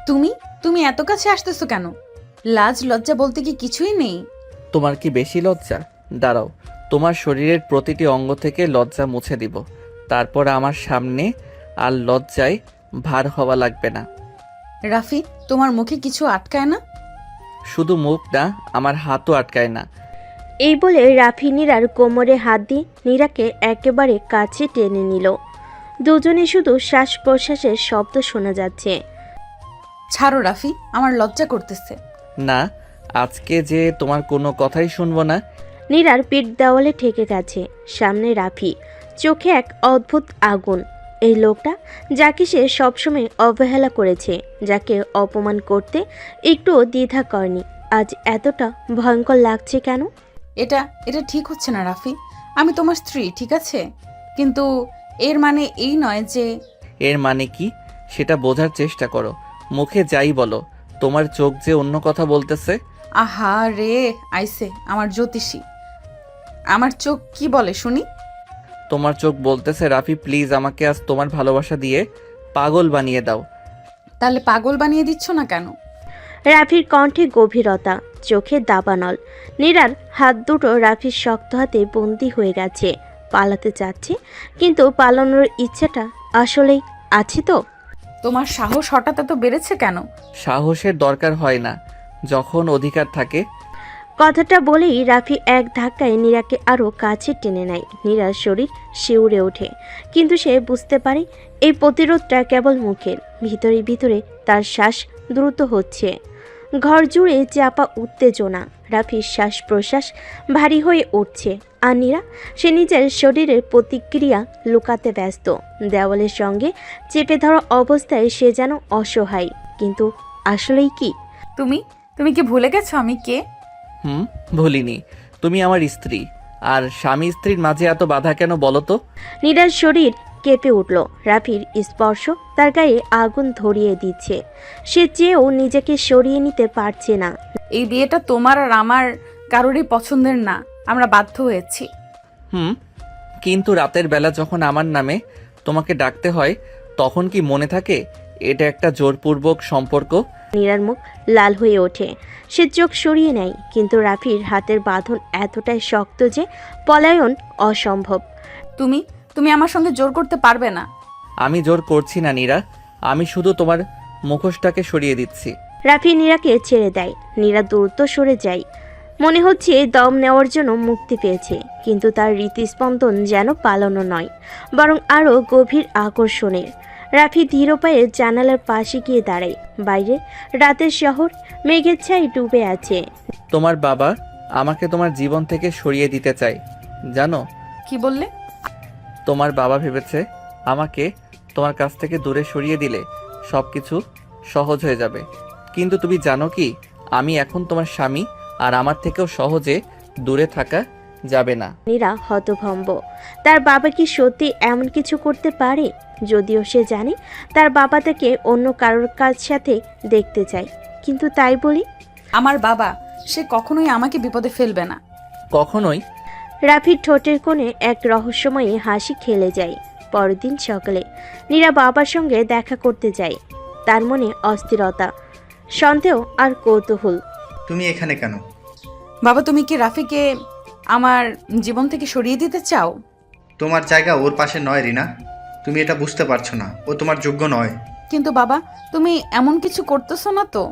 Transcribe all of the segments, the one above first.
তুমি তুমি এত কাছে আসতেছো কেন? লাজ লজ্জা বলতে কি কিছুই নেই? তোমার কি বেশি লজ্জা? দাঁড়াও, তোমার শরীরের প্রতিটি অঙ্গ থেকে লজ্জা মুছে দিব, তারপর আমার সামনে আর লজ্জায় ভার হওয়া লাগবে না। রাফি, তোমার মুখে কিছু আটকায় না? শুধু মুখ না, আমার হাতও আটকায় না। এই বলে রাফি নীরার কোমরে হাত দিয়ে নীরাকে একেবারে কাছে টেনে নিল। দুজনে শুধু শ্বাস প্রশ্বাসের শব্দ শোনা যাচ্ছে। ছাড়ো রাফি, আমার লজ্জা করতেছে। না, আজকে যে তোমার কোনো কথাই শুনবো না। নীরার পিঠ দেওয়ালে ঠেকে গেছে। সামনে রাফি, চোখে এক অদ্ভুত আগুন। এই লোকটা যাকে সে সবসময় অবহেলা করেছে, যাকে অপমান করতে একটুও দ্বিধা করেনি, আজ এতটা ভয়ঙ্কর লাগছে কেন? এটা এটা ঠিক হচ্ছে না রাফি। আমি তোমার স্ত্রী, ঠিক আছে, কিন্তু এর মানে এই নয় যে... এর মানে কি সেটা বোঝার চেষ্টা করো। মুখে যাই বলো, তোমার চোখ যে অন্য কথা বলতেছে। আহা রে, আইসে আমার জ্যোতিষী। আমার চোখ কি বলে শুনি? তোমার চোখ বলতেছে রাফি প্লিজ আমাকে আজ তোমার ভালোবাসা দিয়ে পাগল বানিয়ে দাও। তাহলে পাগল বানিয়ে দিচ্ছ না কেন? রাফির কণ্ঠে গভীরতা, চোখে দাবানল। নীরার হাত দুটো রাফির শক্ত হাতে বন্দি হয়ে গেছে। পালাতে চাচ্ছে, কিন্তু পালানোর ইচ্ছাটা আসলেই আছে তো? তোমার সাহস হঠাৎ এত বেড়েছে কেন? সাহসের দরকার হয় না, যখন অধিকার থাকে। কথাটা বলেই রাফি এক ধাক্কায় নীরাকে আরও কাছে টেনে নেয়। নীরার শরীর শিউরে ওঠে, কিন্তু সে বুঝতে পারে এই প্রতিরোধটা কেবল মুখের। ভিতরে ভিতরে তার শ্বাস দ্রুত হচ্ছে। ঘর জুড়ে চাপা উত্তেজনা। রাফির শ্বাস প্রশ্বাস ভারী হয়ে উঠছে। আর নীরা, সে নিজের শরীরের প্রতিক্রিয়া লুকাতে ব্যস্ত। দেওয়ালের সঙ্গে চেপে ধরা অবস্থায় সে যেন অসহায়, কিন্তু আসলেই কি? তুমি তুমি কি ভুলে গেছো আমি কে? ভুলিনি, তুমি আমার স্ত্রী। আর স্বামী স্ত্রীর মাঝে এত বাধা কেন বলো তো? নীরার শরীর কেঁপে উঠল। রাফির স্পর্শ তার গায়ে আগুন ধরিয়ে দিচ্ছে। সে চেয়েও নিজেকে সরিয়ে নিতে পারছে না। এই বিয়েটা তোমার আর আমার কারোরই পছন্দের না, আমরা বাধ্য হয়েছি। কিন্তু রাতের বেলা যখন আমার নামে তোমাকে ডাকতে হয়, তখন কি মনে থাকে এটা একটা জোরপূর্বক সম্পর্ক? নীরার মুখ লাল হয়ে ওঠে। সে চোখ সরিয়ে নেয়, কিন্তু রাফির হাতের বাঁধন এতটাই শক্ত যে পলায়ন অসম্ভব। তুমি তুমি আমার সঙ্গে জোর করতে পারবে না। আমি জোর করছি না নীরা, আমি শুধু তোমার মুখোশটাকে সরিয়ে দিচ্ছি। রাফি নীরাকে ছেড়ে দেয়। নীরা দ্রুত সরে যায়। মনে হচ্ছে দম নেওয়ার জন্য মুক্তি পেয়েছে, কিন্তু তার হৃৎস্পন্দন যেন পালানো নয়, বরং আরও গভীর আকর্ষণের। রাফি ধীর পায়ে জানালার পাশে গিয়ে দাঁড়ায়। বাইরে রাতের শহর মেঘের ছায় ডুবে আছে। তোমার বাবা আমাকে তোমার জীবন থেকে সরিয়ে দিতে চায়, জানো? কি বললে? তোমার বাবা ভেবেছে আমাকে তোমার কাছ থেকে দূরে সরিয়ে দিলে সব কিছু সহজ হয়ে যাবে। কিন্তু তুমি জানো কি, আমি এখন তোমার স্বামী, আর আমার থেকেও সহজে দূরে থাকা যাবে না। নীরা হতভম্ব। তার বাবা কি সত্যি এমন কিছু করতে পারে? যদিও সে জানে তার বাবা তাকে অন্য কারোর কাছ সাথে দেখতে চায়, কিন্তু তাই বলি, আমার বাবা, সে কখনোই আমাকে বিপদে ফেলবে না। কখনোই? রাফির ঠোঁটের কোণে এক রহস্যময়ী হাসি খেলে যায়। পরের দিন সকালে নীরা বাবার সঙ্গে দেখা করতে যায়। তার মনে অস্থিরতা, সন্দেহ আর কৌতূহল। তুমি এখানে কেন? বাবা, তুমি কি রাফিকে আমার জীবন থেকে সরিয়ে দিতে চাও? তোমার জায়গা ওর পাশে নয় রিনা, তুমি এটা বুঝতে পারছো না, ও তোমার যোগ্য নয়। কিন্তু বাবা, তুমি এমন কিছু করতেছো না তো?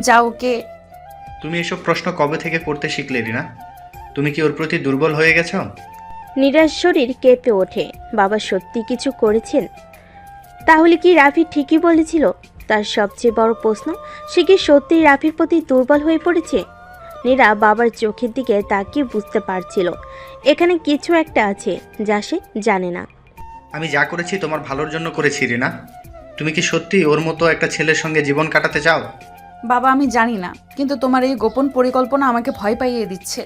যাও, ওকে। তুমি এসব প্রশ্ন কবে থেকে করতে শিখলে রিনা? তুমি কি ওর প্রতি দুর্বল হয়ে গেছো? নীরার শরীর কেঁপে ওঠে। বাবা সত্যি কিছু করেছেন? তাহলে কি রাফি ঠিকই বলেছিল? তার সবচেয়ে বড় প্রশ্ন, সে কি সত্যিই রাফির প্রতি দুর্বল হয়ে পড়েছে? নীরা বাবার চোখের দিকে তাকিয়ে বুঝতে পারছিল এখানে কিছু একটা আছে যা সে জানে না। আমি যা করেছি তোমার ভালোর জন্য করেছি রিনা। তুমি কি সত্যি ওর মতো একটা ছেলের সঙ্গে জীবন কাটাতে চাও? বাবা, আমি জানি না, কিন্তু তোমার এই গোপন পরিকল্পনা আমাকে ভয় পাইয়ে দিচ্ছে।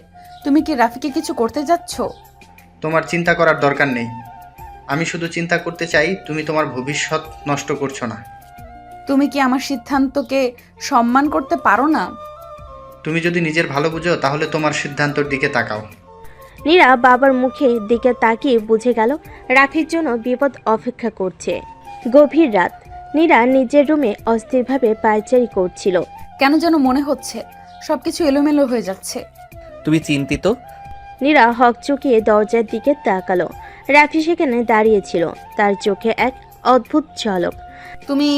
তুমি কি রাফিকে কিছু করতে যাচ্ছ? তোমার চিন্তা করার দরকার নেই। আমি শুধু চিন্তা করতে চাই তুমি তোমার ভবিষ্যৎ নষ্ট করছো না। তুমি কি আমার সিদ্ধান্তকে সম্মান করতে পারো না? তুমি যদি নিজের ভালো বুঝো তাহলে তোমার সিদ্ধান্তের দিকে তাকাও। নীরা বাবার মুখে দিকে তাকিয়ে বুঝে গেল রাফির জন্য বিপদ অপেক্ষা করছে। গভীর রাত। নীরা নিজের রুমে অস্থিরভাবে পায়চারি করছিল। কেন যেন মনে হচ্ছে সবকিছু এলোমেলো হয়ে যাচ্ছে। তুমি চিন্তিত? নীরা হকচকিয়ে দরজার দিকে তাকালো। রাফি সেখানে দাঁড়িয়েছিল, তার চোখে এক অদ্ভুত ঝলক। তুমি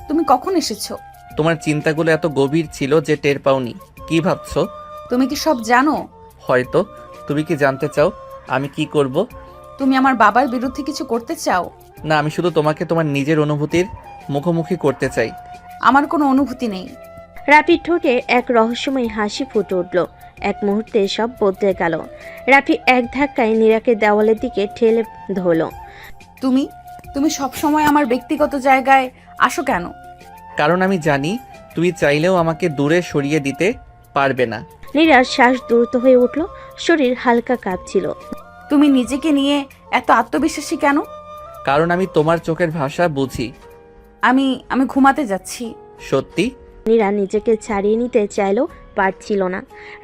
তুমি কখন এসেছো? তোমার চিন্তাগুলো এত গভীর ছিল যে টের পাওনি। কি ভাবছো? তুমি কি সব জানো? হয়তো। তুমি কি জানতে চাও আমি কি করব? তুমি আমার বাবার বিরুদ্ধে কিছু করতে চাও? না, আমি শুধু তোমাকে তোমার নিজের অনুভূতির মুখোমুখি করতে চাই। আমার কোনো অনুভূতি নেই। রাফির ঠোঁটে এক রহস্যময় হাসি ফুটে উঠল। এক মুহূর্তে সব বদলে গেল। রাফি এক ধাক্কায় নীরাকে দেওয়ালের দিকে ঠেলে ধরল। তুমি তুমি সব সময় আমার ব্যক্তিগত জায়গায় আসো কেন? কারণ আমি জানি তুমি চাইলেও আমাকে দূরে সরিয়ে দিতে পারবে না। নীরার শ্বাস দ্রুত হয়ে উঠল, শরীর হালকা কাঁপছিল। তুমি নিজেকে নিয়ে এত আত্মবিশ্বাসী কেন? কারণ আমি তোমার চোখের ভাষা বুঝি। আমি আমি ঘুমাতে যাচ্ছি। সত্যি? নীরা নিজেকে ছাড়িয়ে নিতে চাইলেও পারছিল না।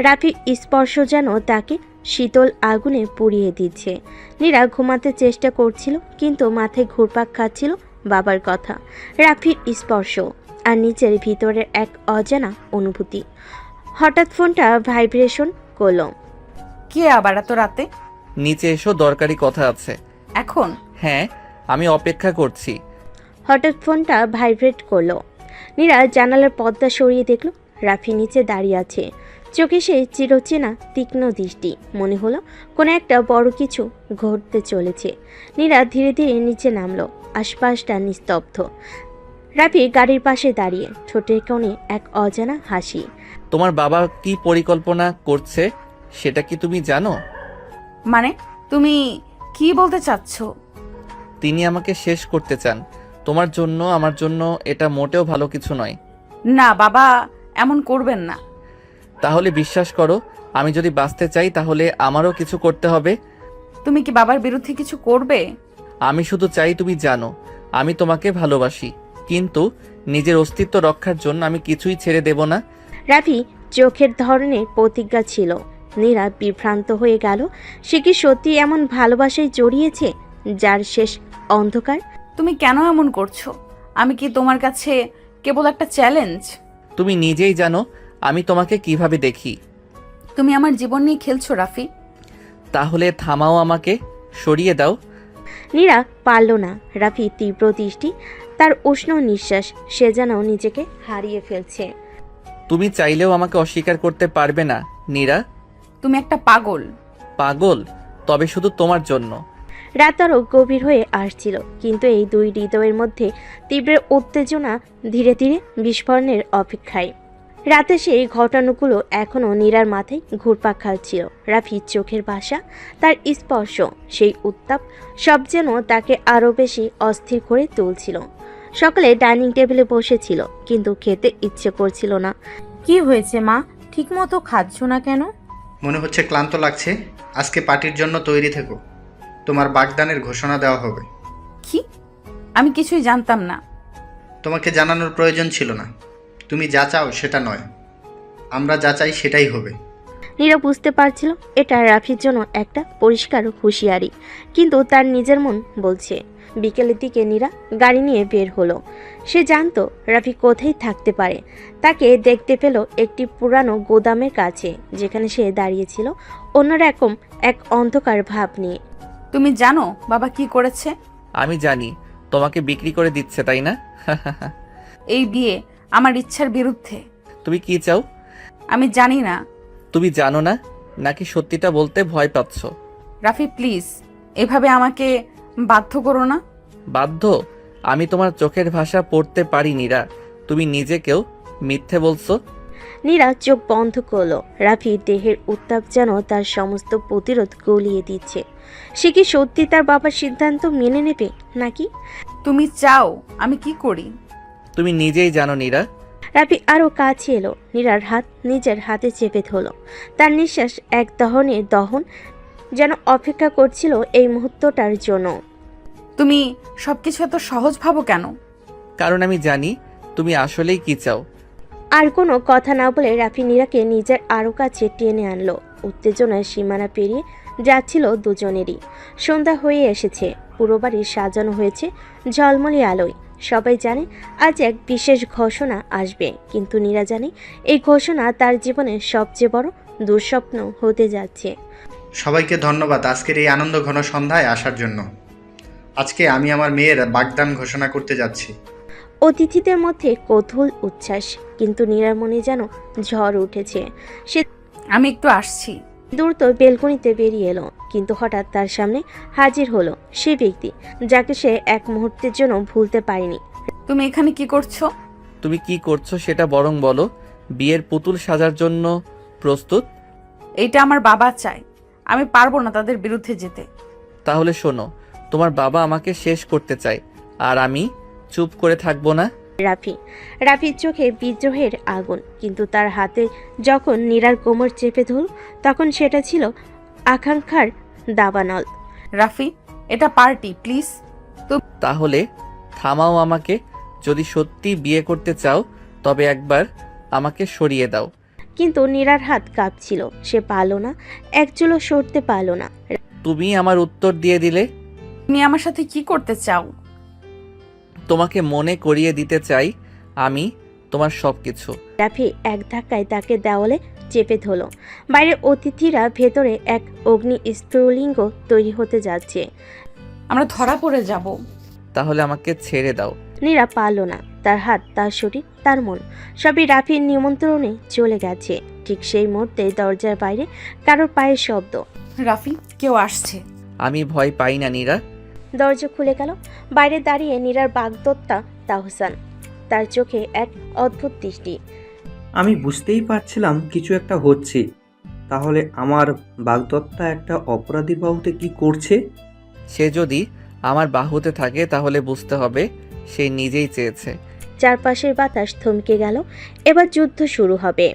রাফির স্পর্শ যেন তাকে শীতল আগুনে পুড়িয়ে দিচ্ছে। নীরা ঘুমাতে চেষ্টা করছিল, কিন্তু মাথায় ঘুরপাক খাচ্ছিল বাবার কথা, রাফির স্পর্শ আর নিজের ভিতরের এক অজানা অনুভূতি। হঠাৎ ফোনটা ভাইব্রেশন করল। কে আবার এত রাতে? নিচে এসো, দরকারি কথা আছে। এখন? হ্যাঁ, আমি অপেক্ষা করছি। হঠাৎ ফোনটা ভাইব্রেট করলো। নীরা জানালার পর্দা সরিয়ে দেখল রাফি নিচে দাঁড়িয়ে আছে। চোখে সেই চিরচেনা তীক্ষ্ণ দৃষ্টি। মনে হলো কোনো একটা বড় কিছু ঘটতে চলেছে। নীরা ধীরে ধীরে নিচে নামলো। আশপাশটা নিস্তব্ধ। রাফি গাড়ির পাশে দাঁড়িয়ে, ঠোঁটের কোণে এক অজানা হাসি। তোমার বাবা কি পরিকল্পনা করছে সেটা কি তুমি জানো? মানে তুমি কি বলতে চাচ্ছ? তিনি আমাকে শেষ করতে চান। তোমার জন্য, আমার জন্য এটা মোটেও ভালো কিছু নয়। না বাবা, এমন করবেন না। তাহলে বিশ্বাস করো, আমি যদি বাঁচতে চাই তাহলে আমারও কিছু করতে হবে। তুমি কি বাবার বিরুদ্ধে কিছু করবে? আমি শুধু চাই তুমি জানো আমি তোমাকে ভালোবাসি, কিন্তু নিজের অস্তিত্ব রক্ষার জন্য আমি কিছুই ছেড়ে দেব না। রাফি চোখের ধরনের প্রতিজ্ঞা ছিল। নীরা বিভ্রান্ত হয়ে গেল। সে কি সত্যি এমন ভালোবাসায় জড়িয়েছে যার শেষ অন্ধকার? তুমি কেন এমন করছো? আমি কি তোমার কাছে কেবল একটা চ্যালেঞ্জ? তুমি নিজেই জানো আমি তোমাকে কিভাবে দেখি। তুমি আমার জীবন নিয়ে খেলছো রাফি। তাহলে থামাও, আমাকে সরিয়ে দাও। নীরা পারল না। রাফি তীব্র দৃষ্টি, তার উষ্ণ নিঃশ্বাস, সে যেন নিজেকে হারিয়ে ফেলছে। তুমি চাইলেও আমাকে অস্বীকার করতে পারবে না নীরা। তুমি একটা পাগল। পাগল? তবে শুধু তোমার জন্য। রাত আরও গভীর হয়ে আসছিল, কিন্তু এই দুই হৃদয়ের মধ্যে তীব্র উত্তেজনা ধীরে ধীরে বিস্ফোরণের অপেক্ষায়। রাতে সেই ঘটনাগুলো এখনও নীরার মাথায় ঘুরপাক খাচ্ছিল। রাফির চোখের ভাষা, তার স্পর্শ, সেই উত্তাপ, সব যেন তাকে আরও বেশি অস্থির করে তুলছিল। সকালে ডাইনিং টেবিলে বসেছিল, কিন্তু খেতে ইচ্ছে করছিল না। কি হয়েছে মা, ঠিকমতো খাচ্ছ না কেন? মনে হচ্ছে ক্লান্ত লাগছে। আজকে পার্টির জন্য তৈরি থেকো। তোমার বাগদানের ঘোষণা দেওয়া হবে। কি? আমি কিছুই জানতাম না। তোমাকে জানানোর প্রয়োজন ছিল না। তুমি যা চাও সেটা নয়, আমরা যা চাই সেটাই হবে। নীরা বুঝতে পারছিল এটা রাফির জন্য একটা পরিষ্কার হুঁশিয়ারি, কিন্তু তার নিজের মন বলছে। বিকেলের দিকে নীরা গাড়ি নিয়ে বের হলো। সে জানতো রাফি কোথায় থাকতে পারে। তাকে দেখতে পেল একটি পুরানো গোদামের কাছে, যেখানে সে দাঁড়িয়েছিল অন্যরকম এক অন্ধকার ভাব নিয়ে। তুমি জানো বাবা কি করেছে? আমি জানি, তোমাকে বিক্রি করে দিচ্ছে, তাই না? এই বিয়ে আমার ইচ্ছার বিরুদ্ধে। তুমি কি চাও? আমি জানি না। তুমি জানো না, নাকি সত্যিটা বলতে ভয় পাচ্ছ? রাফি প্লিজ, এভাবে আমাকে বাধ্য করো না। বাধ্য? আমি তোমার চোখের ভাষা পড়তে পারি নীরা। তুমি নিজেকেও মিথ্যে বলছো। নীরা চোখ বন্ধ করলো। রাফির দেহের উত্তাপ যেন তার সমস্ত প্রতিরোধ গলিয়ে দিচ্ছে। সে কি সত্যি তার বাবার সিদ্ধান্ত মেনে নেবে নাকি? তুমি চাও আমি কি করি? তুমি নিজেই জানো নীরা। রাফি আরও কাছে এলো। নীরার হাত নিজের হাতে চেপে ধরল। তার নিঃশ্বাস এক দহনের দহন, যেন অপেক্ষা করছিল এই মুহূর্তটার জন্য। তুমি সবকিছু এত সহজ ভাবো কেন? কারণ আমি জানি তুমি আসলেই কি চাও। আর কোনো কথা না বলে রাফি নীরাকে নিজের আরও কাছে টেনে আনলো। উত্তেজনার সীমানা পেরিয়ে যাচ্ছিল দুজনেরই। সন্ধ্যা হয়ে এসেছে। পুরো বাড়ি সাজানো হয়েছে ঝলমলে আলোয়। সবাই জানে আজ এক বিশেষ ঘোষণা আসবে, কিন্তু নীরা জানে এই ঘোষণা তার জীবনের সবচেয়ে বড় দুঃস্বপ্ন হতে যাচ্ছে। সবাইকে ধন্যবাদ আজকের এই আনন্দ ঘন সন্ধ্যায় আসার জন্য। আজকে আমি আমার মেয়ের বাগদান ঘোষণা করতে যাচ্ছি। অতিথিদের মধ্যে কৌতূহল উচ্ছ্বাস, কিন্তু নীরার মনে যেন ঝড় উঠেছে। সে আমি একটু আসছি। দ্রুত বেলকনিতে বেরিয়ে এলো, কিন্তু হঠাৎ তার সামনে হাজির হলো সেই ব্যক্তি যাকে সে এক মুহূর্তের জন্য ভুলতে পারেনি। তুমি এখানে কি করছো? তুমি কি করছো সেটা বরং বলো। বিয়ের পুতুল সাজার জন্য প্রস্তুত? এইটা আমার বাবা চায়, আমি পারবো না তাদের বিরুদ্ধে যেতে। তাহলে শোনো, তোমার বাবা আমাকে শেষ করতে চায়, আর আমি চুপ করে থাকবো না। রাফির চোখে বিদ্রোহের আগুন, কিন্তু তার হাতে যখন নীরার কোমর চেপে ধরল তখন সেটা ছিল আকাঙ্ক্ষার দাবানল। রাফি, এটা পার্টি, প্লিজ। তাহলে থামাও আমাকে। যদি সত্যি বিয়ে করতে চাও তবে একবার আমাকে সরিয়ে দাও। কিন্তু নীরার হাত কাঁপছিল, সে পারল না, এক চুলও সরতে পারল না। তুমি আমার উত্তর দিয়ে দিলে। তুমি আমার সাথে কি করতে চাও? তোমাকে মনে করিয়ে দিতে চাই আমি তোমার সবকিছু। রাফি এক ধাক্কায় তাকে দেওয়ালে চেপে ধরল। বাইরের অতিথিরা ভেতরে এক অগ্নি স্ফুলিঙ্গ তৈরি হতে যাচ্ছে। আমরা ধরা পড়ে যাব। তাহলে আমাকে ছেড়ে দাও। নীরা পারল না, তার হাত, তার শরীর, তার মন সবই রাফির নিমন্ত্রণে চলে গেছে। ঠিক সেই মুহূর্তে দরজার বাইরে কারোর পায়ের শব্দ। রাফি, কেউ আসছে। আমি ভয় পাই না নীরা। দরজা খুলে গেল। বাইরে দাঁড়িয়ে নীরার বাগদত্তা তাহসান, তার চোখে এক অদ্ভুত দৃষ্টি। আমি বুঝতেই পারছিলাম কিছু একটা হচ্ছে। তাহলে আমার বাগদত্তা একটা অপরাধী বাহুতে কি করছে? সে যদি আমার বাহুতে থাকে তাহলে বুঝতে হবে সে নিজেই চেয়েছে। চারপাশের বাতাস থমকে গেল। এবার যুদ্ধ শুরু হবে।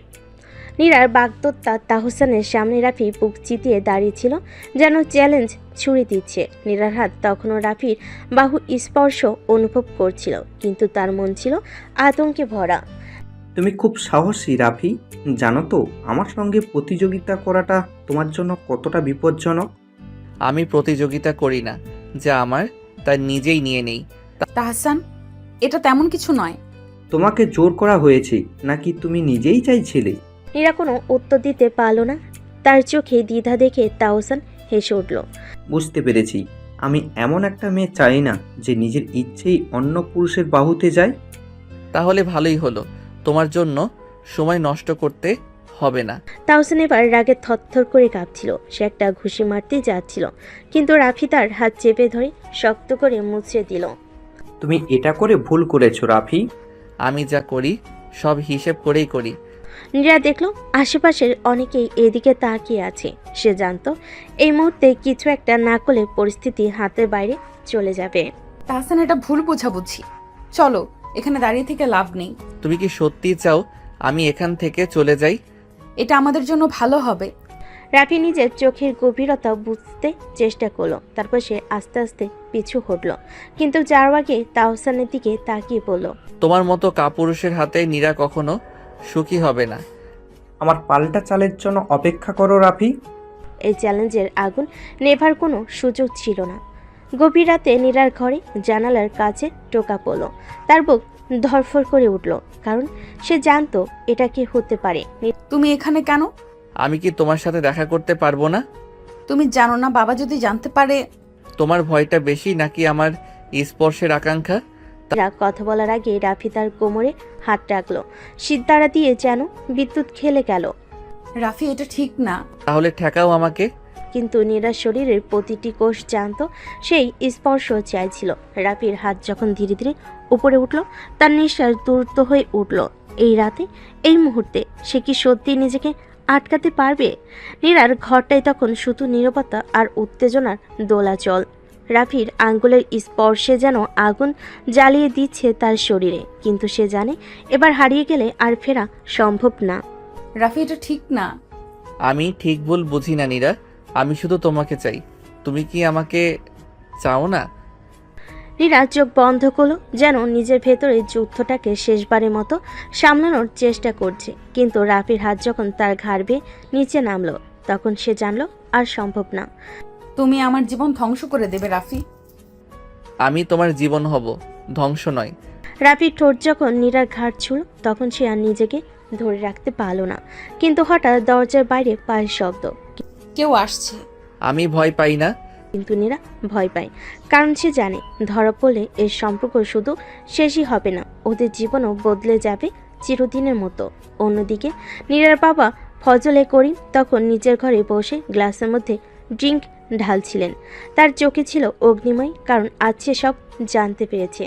নীরার বাগদত্তা তাহসানের সামনে রাফি বুক চিতিয়ে দাঁড়িয়েছিল, যেন চ্যালেঞ্জ ছুড়ে দিচ্ছে। নীরার হাত তখনও রাফির বাহু স্পর্শ অনুভব করছিল, কিন্তু তার মন ছিল আতঙ্কে ভরা। তুমি খুব সাহসী রাফি। জানো তো আমার সঙ্গে প্রতিযোগিতা করাটা তোমার জন্য কতটা বিপজ্জনক? আমি প্রতিযোগিতা করি না, যা আমার তা নিজেই নিয়ে নেই। তাহসান, এটা তেমন কিছু নয়। তোমাকে জোর করা হয়েছে নাকি তুমি নিজেই চাইছিলে? নীরা কোনো উত্তর দিতে পারল না। তার চোখে দ্বিধা দেখে তাহসান হেসে উঠল। বুঝতে পেরেছি। আমি এমন একটা মেয়ে চাই না যে নিজের ইচ্ছেই অন্য পুরুষের বাহুতে যায়। তাহলে ভালোই হলো, তোমার জন্য সময় নষ্ট করতে হবে না। তাহসান এবার রাগে থরথর করে কাঁপছিল। সে একটা ঘুষি মারতে যাচ্ছিল, কিন্তু রাফি তার হাত চেপে ধরে শক্ত করে মুছড়ে দিল। তুমি এটা করে ভুল করেছো রাফি। আমি যা করি সব হিসেব করেই করি। নীরা দেখল আশেপাশের অনেকেই এদিকে তাকিয়ে আছে। সে জানতো এই মুহূর্তে কিছু একটা না করলে পরিস্থিতি হাতের বাইরে চলে যাবে। তাহসান, এটা ভুল বোঝাবুঝি। চলো, এখানে দাঁড়িয়ে থেকে লাভ নেই। তুমি কি সত্যি চাও আমি এখান থেকে চলে যাই? এটা আমাদের জন্য ভালো হবে। রাফি নিজের চোখের গভীরতা বুঝতে চেষ্টা করলো। তারপর সে আস্তে আস্তে পিছু হটল, কিন্তু যার আগে তাহসানের দিকে তাকিয়ে পড়ল। তোমার মতো কাপুরুষের হাতে নীরা কখনো সুখী হবে না। আমার পাল্টা চালের জন্য অপেক্ষা করো রাফি। এই চ্যালেঞ্জের আগুন নেভার কোনো সুযোগ ছিল না। গভীর রাতে নীরার ঘরে জানালার কাছে টোকা পড়ল। তার বুক ধরফর করে উঠল, কারণ সে জানতো এটা কি হতে পারে। তুমি এখানে কেন? আমি কি তোমার সাথে দেখা করতে পারবো না? তুমি জানো না বাবা যদি জানতে পারে? তোমার ভয়টা বেশি নাকি আমার স্পর্শের আকাঙ্ক্ষা? নীরা কথা বলার আগে রাফি তার কোমরে হাত রাখলো। সিদ্ধারা দিয়ে যেন বিদ্যুৎ খেলে গেল। রাফি, এটা ঠিক না। তাহলে ঠেকাও আমাকে। কিন্তু নীরার শরীরের প্রতিটি কোষ জানতো সেই স্পর্শ চাইছিল। রাফির হাত যখন ধীরে ধীরে উপরে উঠল, তার নিঃশ্বাস দ্রুত হয়ে উঠল। এই রাতে, এই মুহূর্তে সে কি সত্যি নিজেকে আটকাতে পারবে? নীরার ঘরটায় তখন শুধু নীরবতা আর উত্তেজনার দোলাচল। রাফির আঙ্গুলের স্পর্শে যেন আগুন জ্বালিয়ে দিচ্ছে তার শরীরে, কিন্তু সে জানে এবার হারিয়ে গেলে আর ফেরা সম্ভব না। রাফি, এটা ঠিক না। আমি ঠিক ভুল বুঝি না নীরা, আমি শুধু তোমাকে চাই। তুমি কি আমাকে চাও না? নীরা চোখ বন্ধ করলো, যেন নিজের ভেতরে যুদ্ধটাকে শেষবারের মতো সামলানোর চেষ্টা করছে। কিন্তু রাফির হাত যখন তার ঘাড় বেয়ে নিচে নামলো, তখন সে জানলো আর সম্ভব না। তুমি আমার জীবন ধ্বংস করে দেবে রাফি। আমি তোমার জীবন হব, ধ্বংস নয়। রাফির ঠোঁট যখন নীরার ঘাট ছুঁল তখন সে আর নিজেকে ধরে রাখতে পারল না। কিন্তু হঠাৎ দরজার বাইরে পায়ের শব্দ। কেউ আসছে। আমি ভয় পাই না। কিন্তু নীরা ভয় পায়, কারণ সে জানে ধরা পড়লে এর সম্পর্ক শুধু শেষই হবে না, ওদের জীবনও বদলে যাবে চিরদিনের মতো। অন্যদিকে নীরার বাবা ফজলে করিম তখন নিজের ঘরে বসে গ্লাসের মধ্যে ড্রিঙ্ক ঢালছিলেন। তার চোখে ছিল অগ্নিময়, কারণ আজ সে সব জানতে পেরেছে।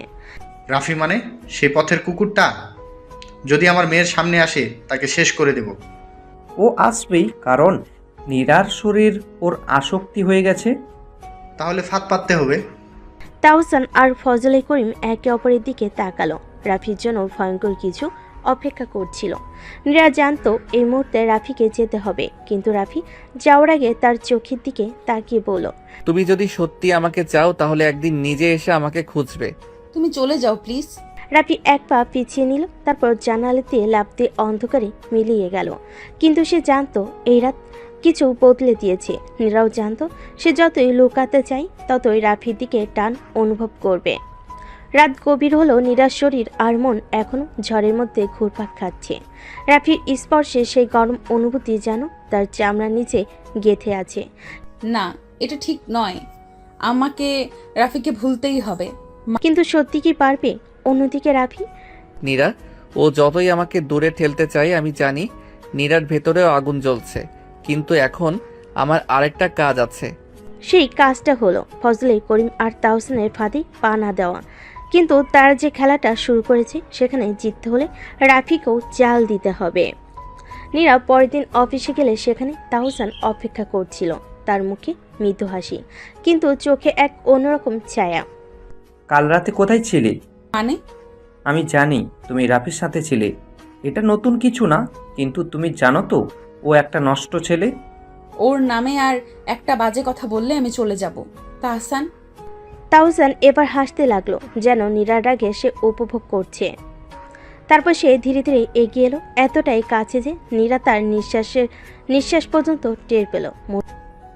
রাফি মানে সে পথের কুকুরটা? যদি আমার মেয়ের সামনে আসে তাকে শেষ করে দেব। ও আসবেই, কারণ নীরার শরীর ওর আসক্তি হয়ে গেছে। তাহলে ফাঁদ পাততে হবে। তাহসান আর ফজলে করিম একে অপরের দিকে তাকালো। রাফির জন্য ভয়ঙ্কর কিছু অপেক্ষা করছিল। নীরা জানতো এই মুহূর্তে রাফিকে যেতে হবে, কিন্তু রাফি যাওয়ার আগে তার চোখের দিকে তাকিয়ে বলল, তুমি যদি সত্যি আমাকে চাও তাহলে একদিন নিজে এসে আমাকে খুঁজবে। তুমি চলে যাও প্লিজ। রাফি এক পা পিছিয়ে নিল, তারপর জানালাতে লাফ দিয়ে অন্ধকারে মিলিয়ে গেল। কিন্তু সে জানতো এই রাত কিছু বদলে দিয়েছে। নীরাও জানতো সে যতই লুকাতে চায় ততই রাফির দিকে টান অনুভব করবে। রাত গভীর হলো, নীরার শরীর আর মন এখনো ঝড়ের মধ্যে ঘুরপাক খাচ্ছে। রাফির স্পর্শে সেই গরম অনুভূতি যেন তার চামড়ার নিচে গেঁথে আছে। না, এটা ঠিক নয়। আমাকে রাফিকে ভুলতেই হবে। কিন্তু সত্যি কি পারবে? অন্যদিকে রাফি নীরা, ও যতই আমাকে দূরে ঠেলতে চায় আমি জানি নীরার ভেতরেও আগুন জ্বলছে। কিন্তু এখন আমার আরেকটা কাজ আছে। সেই কাজটা হলো ফজলে করিম আর তাহসানের ফাঁদে পা না দেওয়া। কিন্তু তারা যে খেলাটা শুরু করেছে সেখানে জিততে হলে রাফিকেও চাল দিতে হবে। নীরা পরের দিন অফিসে গেলে সেখানে তাহসান অপেক্ষা করছিল। তার মুখে মৃদু হাসি, কিন্তু চোখে এক অন্যরকম ছায়া। কাল রাতে কোথায় ছিলে? মানে? আমি জানি তুমি রাফির সাথে ছিলে। এটা নতুন কিছু না, কিন্তু তুমি জানো তো ও একটা নষ্ট ছেলে। ওর নামে আর একটা বাজে কথা বললে আমি চলে যাব। তাহসান। তাহসান এবার হাসতে লাগলো, যেন নীরার রাগে সে উপভোগ করছে। তারপর সে ধীরে ধীরে এগিয়ে এলো, এতটাই কাছে যে নীরা তার নিঃশ্বাস পর্যন্ত টের পেল।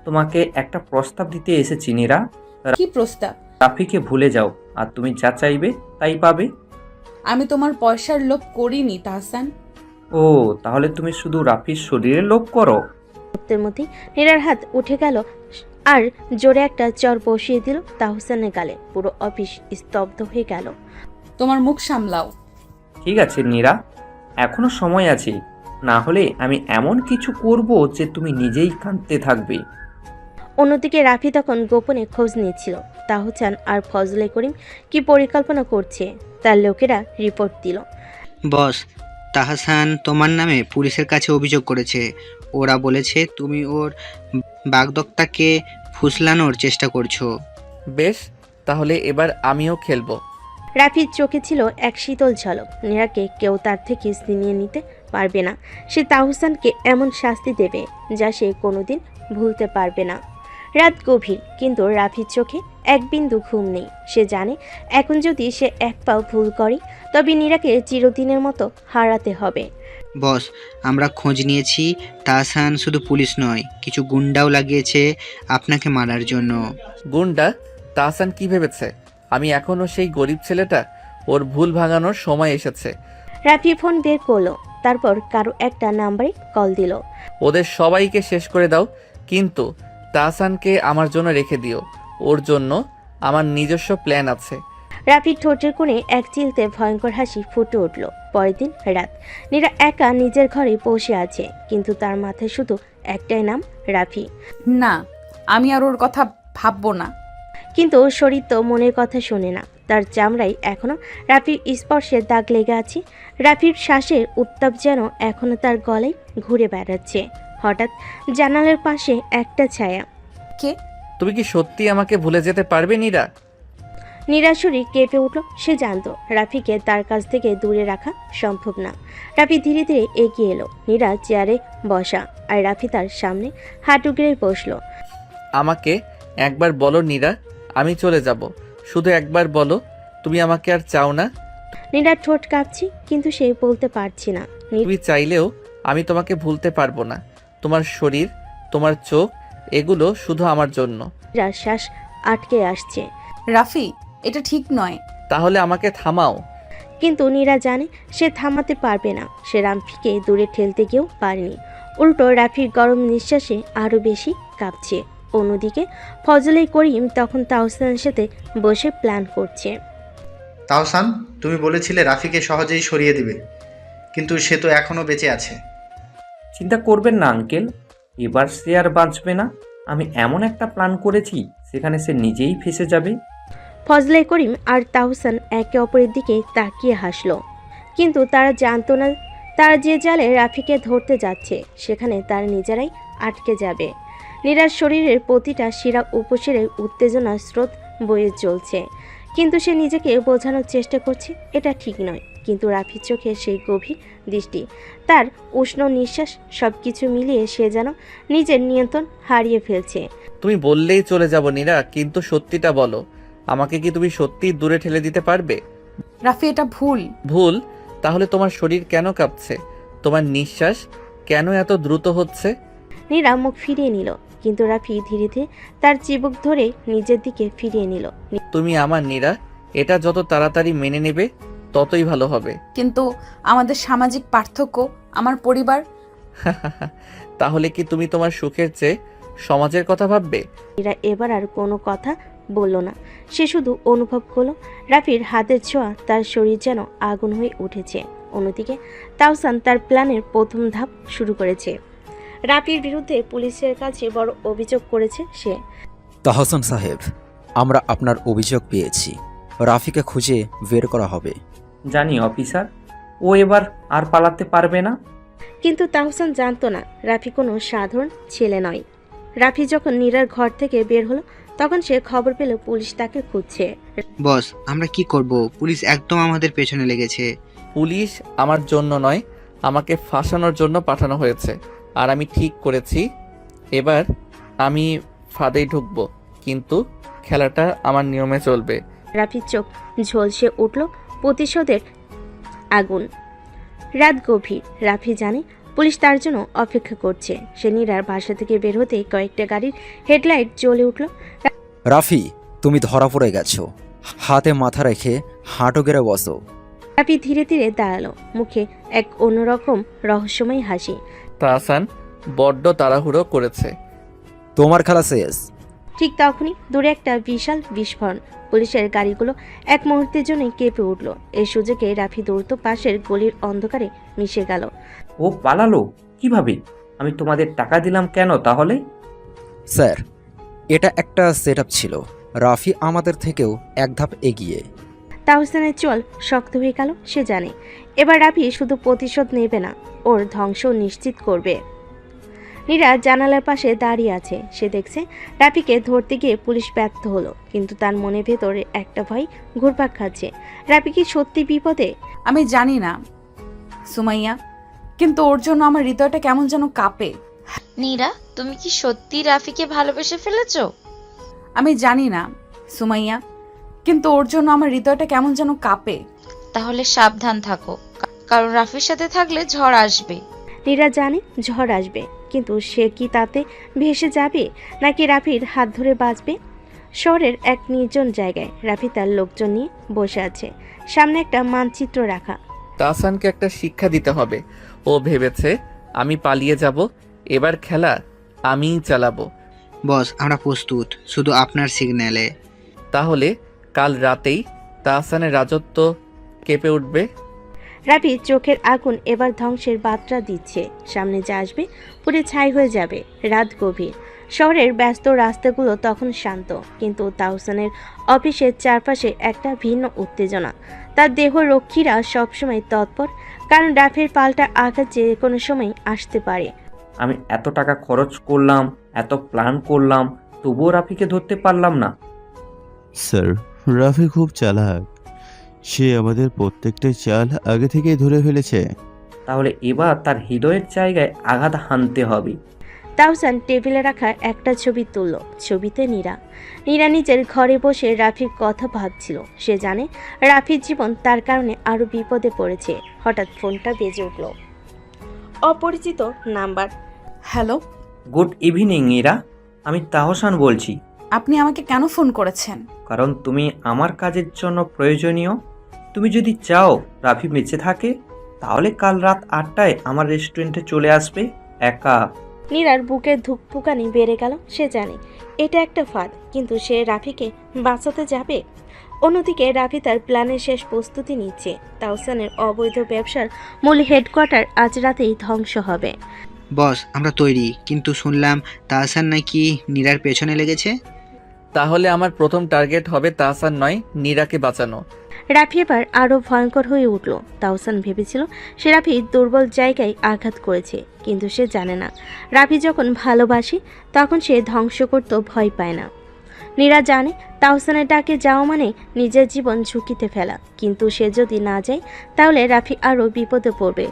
তোমাকে একটা প্রস্তাব দিতে এসেছি নীরা। কি প্রস্তাব? রাফিকে ভুলে যাও, আর তুমি যা চাইবে তাই পাবে। আমি তোমার পয়সার লোভ করিনি তাহসান। ও, তাহলে তুমি শুধু রাফির শরীরে লোভ করো? মুহূর্তের মধ্যেই নীরার হাত উঠে গেল আর জোরে একটা চর বসিয়ে দিল তাহসানের গালে। পুরো অফিস স্তব্ধ হয়ে গেল। তোমার মুখ সামলাও। ঠিক আছে নীরা, এখনো সময় আছে, না হলে আমি এমন কিছু করব যে তুমি নিজেই কাঁদতে থাকবে। অন্যদিকে রাফি তখন গোপনে খোঁজ নিচ্ছিল তাহসান আর ফজলে করিম কি পরিকল্পনা করছে। তার লোকেরা রিপোর্ট দিল, বস, তাহসান তোমার নামে পুলিশের কাছে অভিযোগ করেছে। ওরা বলেছে তুমি ওর বাগদত্তাকে ফুসলানোর চেষ্টা করছো। বেশ, তাহলে এবার আমিও খেলবো। রাফির চোখে ছিল এক শীতল ঝলক। নীরাকে কেউ তার থেকে ছিনিয়ে নিতে পারবে না। সে তাহসানকে এমন শাস্তি দেবে যা সে কোনোদিন ভুলতে পারবে না। রাত গভীর, কিন্তু রাফির চোখে এক বিন্দু ঘুম নেই। সে জানে এখন যদি সে এক পাও ভুল করে তবে নীরাকে চিরদিনের মতো হারাতে হবে। বস, আমরা খোঁজ নিয়েছি। তাহসান শুধু পুলিশ নয়, কিছু গুন্ডাও লাগিয়েছে আপনাকে মারার জন্য। গুন্ডা? তাহসান কি ভেবেছে আমি এখনো সেই গরিব ছেলেটা? ওর ভুল ভাঙানোর সময় এসেছে। রাফি ফোন বের করলো, তারপর কারো একটা নাম্বারে কল দিল। ওদের সবাইকে শেষ করে দাও, কিন্তু তাহসানকে আমার জন্য রেখে দিও। ওর জন্য আমার নিজস্ব প্ল্যান আছে। রাফির ঠোঁটের কোণে এক চিলতে ভয়ঙ্কর হাসি ফুটে উঠল। পরের দিন রাত, নীরা একা নিজের ঘরে বসে আছে, কিন্তু তার মাথায় শুধু একটাই নাম, রাফি। না, আমি আর ওর কথা ভাববো না। কিন্তু শরীর তো মনের কথা শোনে না। তার চামড়ায় এখনো রাফির স্পর্শের দাগ লেগে আছে। রাফির শ্বাসের উত্তাপ যেন এখনো তার গলায় ঘুরে বেড়াচ্ছে। হঠাৎ জানালার পাশে একটা ছায়া। কে? তুমি কি সত্যি আমাকে ভুলে যেতে পারবে নীরা? নীরার শরীর কেঁপে উঠল। সে জানতো রাফিকে তার কাছ থেকে দূরে রাখা সম্ভব না। রাফি ধীরে ধীরে এগিয়ে এলো। নীরা চেয়ারে বসা, আর রাফি তার সামনে হাঁটু গেড়ে বসলো। আমাকে একবার বলো নীরা, আমি চলে যাব। শুধু একবার বলো, তুমি আমাকে আর চাও না? নীরার ঠোঁট কাঁপছে, কিন্তু সে বলতে পারছে না। তুমি চাইলেও আমি তোমাকে ভুলতে পারবো না। তোমার শরীর, তোমার চোখ, এগুলো শুধু আমার জন্য। নীরার শ্বাস আটকে আসছে। রাফি, এটা ঠিক নয়। তাহলে আমাকে থামাও। কিন্তু নীরা জানে সে থামাতে পারবে না। সে রাফিকে দূরে ঠেলতে গিয়েও পারেনি। উল্টো রাফির গরম নিঃশ্বাসে আরও বেশি কাঁপছে। অন্যদিকে ফজলে করিম তখন তাহসানের সাথে বসে প্ল্যান করছে। তাহসান, তুমি বলেছিলে রাফিকে সহজেই সরিয়ে দিবে, কিন্তু সে তো এখনও বেঁচে আছে। চিন্তা করবেন না আঙ্কেল, এবার সে আর বাঁচবে না। আমি এমন একটা প্ল্যান করেছি সেখানে সে নিজেই ফেঁসে যাবে। ফজলে করিম আর তাহসান একে অপরের দিকে তাকিয়ে হাসলো। কিন্তু তারা জানতো না তারা যে জালে রাফিকে ধরতে যাচ্ছে সেখানে তারা নিজেরাই আটকে যাবে। নীরার শরীরের প্রতিটা শিরা উপশিরে উত্তেজনার স্রোত বয়ে চলছে, কিন্তু সে নিজেকে বোঝানোর চেষ্টা করছে এটা ঠিক নয়। কিন্তু রাফির চোখে সেই গভীর দৃষ্টি, তার উষ্ণ নিঃশ্বাস, সব কিছু মিলিয়ে সে যেন নিজের নিয়ন্ত্রণ হারিয়ে ফেলছে। তুমি বললেই চলে যাব নীরা, কিন্তু সত্যিটা বলো, আমাকে কি তুমি সত্যিই দূরে ঠেলে দিতে পারবে? রাফি, এটা ভুল। ভুল? তাহলে তোমার শরীর কেন কাঁপছে? তোমার নিঃশ্বাস কেন এত দ্রুত হচ্ছে? নীরা মুখ ফিরিয়ে নিল, কিন্তু রাফি ধীরে ধীরে তার চিবুক ধরে নিজের দিকে ফিরিয়ে নিল। তুমি আমার নীরা, এটা যত তাড়াতাড়ি মেনে নেবে ততই ভালো হবে। কিন্তু আমাদের সামাজিক পার্থক্য, আমার পরিবার। তাহলে কি তুমি তোমার সুখের চেয়ে সমাজের কথা ভাববে? নীরা এবার আর কোনো কথা বলল না। সে শুধু অনুভব করলো রাফির হাতের ছোঁয়া তার শরীর যেন আগুন হয়ে উঠেছে। অন্যদিকে তাহসান তার প্ল্যানের প্রথম ধাপ শুরু করেছে। রাফির বিরুদ্ধে পুলিশের কাছে বড় অভিযোগ করেছে সে। তাহসান সাহেব, আমরা আপনার অভিযোগ পেয়েছি। রাফিকে খুঁজে বের করা হবে। জানি অফিসার, ও এবার আর পালাতে পারবে না। কিন্তু তাহসান জানতো না রাফি কোনো সাধারণ ছেলে নয়। রাফি যখন নীরার ঘর থেকে বের হলো তখন সে খবর পেল পুলিশ তাকে খুঁজছে। বস, আমরা কি করব? পুলিশ একদম আমাদের পেছনে লেগেছে। পুলিশ আমার জন্য নয়, আমাকে ফাঁসানোর জন্য পাঠানো হয়েছে। আর আমি ঠিক করেছি এবার আমি ফাঁদেই ঢুকবো, কিন্তু খেলাটা আমার নিয়মে চলবে। রাফির চোখ ঝলসে উঠল প্রতিশোধের আগুন। রাত গভীর। রাফি জানে পুলিশ তার জন্য অপেক্ষা করছে। সে নীরার বাসা থেকে বের হতেই কয়েকটা গাড়ির হেডলাইট জ্বলে উঠল। রাফি, তুমি ধরা পড়ে গেছো। হাতে মাথা রেখে হাঁটু গেড়ে বসো। রাফি ধীরে ধীরে দাঁড়ালো, মুখে এক অন্যরকম রহস্যময় হাসি। তাহসান বড্ড তাড়াহুড়ো করেছে। তোমার খেলা শেষ। ঠিক তখনই দূরে একটা বিশাল বিস্ফোরণ। পুলিশের গাড়িগুলো এক মুহূর্তের জন্য কেঁপে উঠল। এই সুযোগে রাফি দ্রুত পাশের গলির অন্ধকারে মিশে গেল। ও পালালো কিভাবে? আমি তোমাদের টাকা দিলাম কেন তাহলে? স্যার, এটা একটা সেটআপ ছিল। রাফি আমাদের থেকেও এক ধাপ এগিয়ে। তাহসানের চোয়াল শক্ত হয়ে গেল। সে জানে এবার রাফি শুধু প্রতিশোধ নেবে না, ওর ধ্বংস নিশ্চিত করবে। নীরা জানালার পাশে দাঁড়িয়ে আছে। সে দেখছে রাফিকে ধরতে গিয়ে পুলিশ ব্যর্থ হলো, কিন্তু তার মনের ভেতরে একটা ভয় ঘুরপাক খাচ্ছে। রাফি কি সত্যি বিপদে? আমি জানি না সুমাইয়া, কিন্তু ওর জন্য আমার হৃদয়টা কেমন যেন কাঁপে। নীরা, তুমি কি সত্যি রাফিকে ভালোবেসে ফেলেছো? আমি জানি না সুমাইয়া, কিন্তু ওর জন্য আমার হৃদয়টা কেমন যেন কাঁপে। তাহলে সাবধান থাকো, কারণ রাফির সাথে থাকলে ঝড় আসবে। নীরা জানে ঝড় আসবে, কিন্তু সে কি তাতে ভেসে যাবে নাকি রাফির হাত ধরে বাঁচবে? শহরের এক নির্জন জায়গায় রাফি তার লোকজন নিয়ে বসে আছে। সামনে একটা মানচিত্র রাখা। তাহসানকে একটা শিক্ষা দিতে হবে। ও ভেবেছে আমি পালিয়ে যাব, এবার খেলা আমিই চালাবো। বস, আমরা প্রস্তুত, শুধু আপনার সিগন্যালে। তাহলে কাল রাতেই তাহসানের রাজত্ব কেঁপে উঠবে। রাফি চোখের আগুন এবার ধ্বংসের বার্তা দিচ্ছে। সামনে যা আসবে পুরো ছাই হয়ে যাবে। রাত গভীর। শহরের ব্যস্ত রাস্তাগুলো তখন শান্ত, কিন্তু তাহসানের অফিসের চারপাশে একটা ভিন্ন উত্তেজনা। তার দেহ রক্ষীরা সবসময় তৎপর, কারণ রাফির পাল্টা আঘাত যে কোনো সময় আসতে পারে। আমি এত টাকা খরচ করলাম, এত প্ল্যান করলাম, তবুও রাফিকে ধরতে পারলাম না। স্যার, রাফি খুব চালাক। সে আমাদের প্রত্যেকটা চাল আগে থেকেই ধরে ফেলেছে। তাহলে এবার তার হৃদয়ের জায়গায় আঘাত হানতে হবে। তাহসান টেবিলে রাখা একটা ছবি তুলল। ছবিতে নীরা। নীরা নিজের ঘরে বসে রাফির কথা ভাবছিল। সে জানে রাফির জীবন তার কারণে আরো বিপদে পড়েছে। হঠাৎ ফোনটা বেজে উঠল। অপরিচিত number. Hello. Good evening Ira, আমি তাহসান বলছি। আপনি আমাকে কেন ফোন করেছেন? কারণ তুমি আমার কাজের জন্য প্রয়োজনীয়। তুমি যদি চাও রাফি বেঁচে থাকে, তাহলে কাল রাত 8টায় আমার রেস্টুরেন্টে চলে আসবে একা। নীরার বুকের ধুকপুকানি বেড়ে গেল। সে জানে এটা একটা ফাঁদ, কিন্তু সে রাফিকে বাঁচাতে যাবে। অন্যদিকে রাফি তার প্ল্যানের শেষ প্রস্তুতি নিচ্ছে। তাওসানের অবৈধ ব্যবসার মূল হেডকোয়ার্টার আজ রাতেই ধ্বংস হবে। বস, আমরা তৈরি, কিন্তু শুনলাম তাহসান নাকি নীরার পেছনে লেগেছে। তাহলে আমার প্রথম টার্গেট হবে তাহসান নয়, নীরাকে বাঁচানো। রাফি এবার আরও ভয়ঙ্কর হয়ে উঠল। তাওসান ভেবেছিল সে রাফির দুর্বল জায়গায় আঘাত করেছে, কিন্তু সে জানে না রাফি যখন ভালোবাসে তখন সে ধ্বংস করতে ভয় পায় না। নীরা জানে তাওসানের ডাকে যাওয়া মানে নিজের জীবন ঝুঁকিতে ফেলা, কিন্তু সে যদি না যায় তাহলে রাফি আরও বিপদে পড়বে।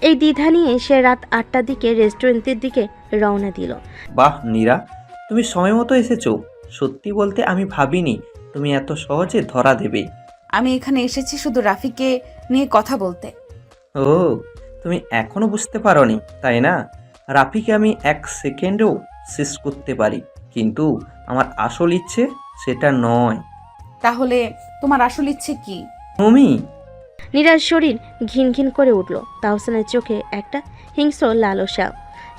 এই দ্বিধা নিয়ে সে রাত 8টার দিকে রেস্টুরেন্টের দিকে রওনা দিল। বাহ নীরা, তুমি সময় মতো এসেছো। সত্যি বলতে আমি ভাবিনি তুমি এত সহজে ধরা দেবে। আমি এখানে এসেছি শুধু রাফিকে নিয়ে কথা বলতে। ও, তুমি এখনো বুঝতে পারোনি তাই না? রাফিকে আমি 1 সেকেন্ডেও শেষ করতে পারি, কিন্তু আমার আসল ইচ্ছে সেটা নয়। তাহলে তোমার আসল ইচ্ছে কি? তুমি নীরার শরীর ঘিন ঘিন করে উঠল। তাহসানের চোখে একটা হিংস্র লালসা।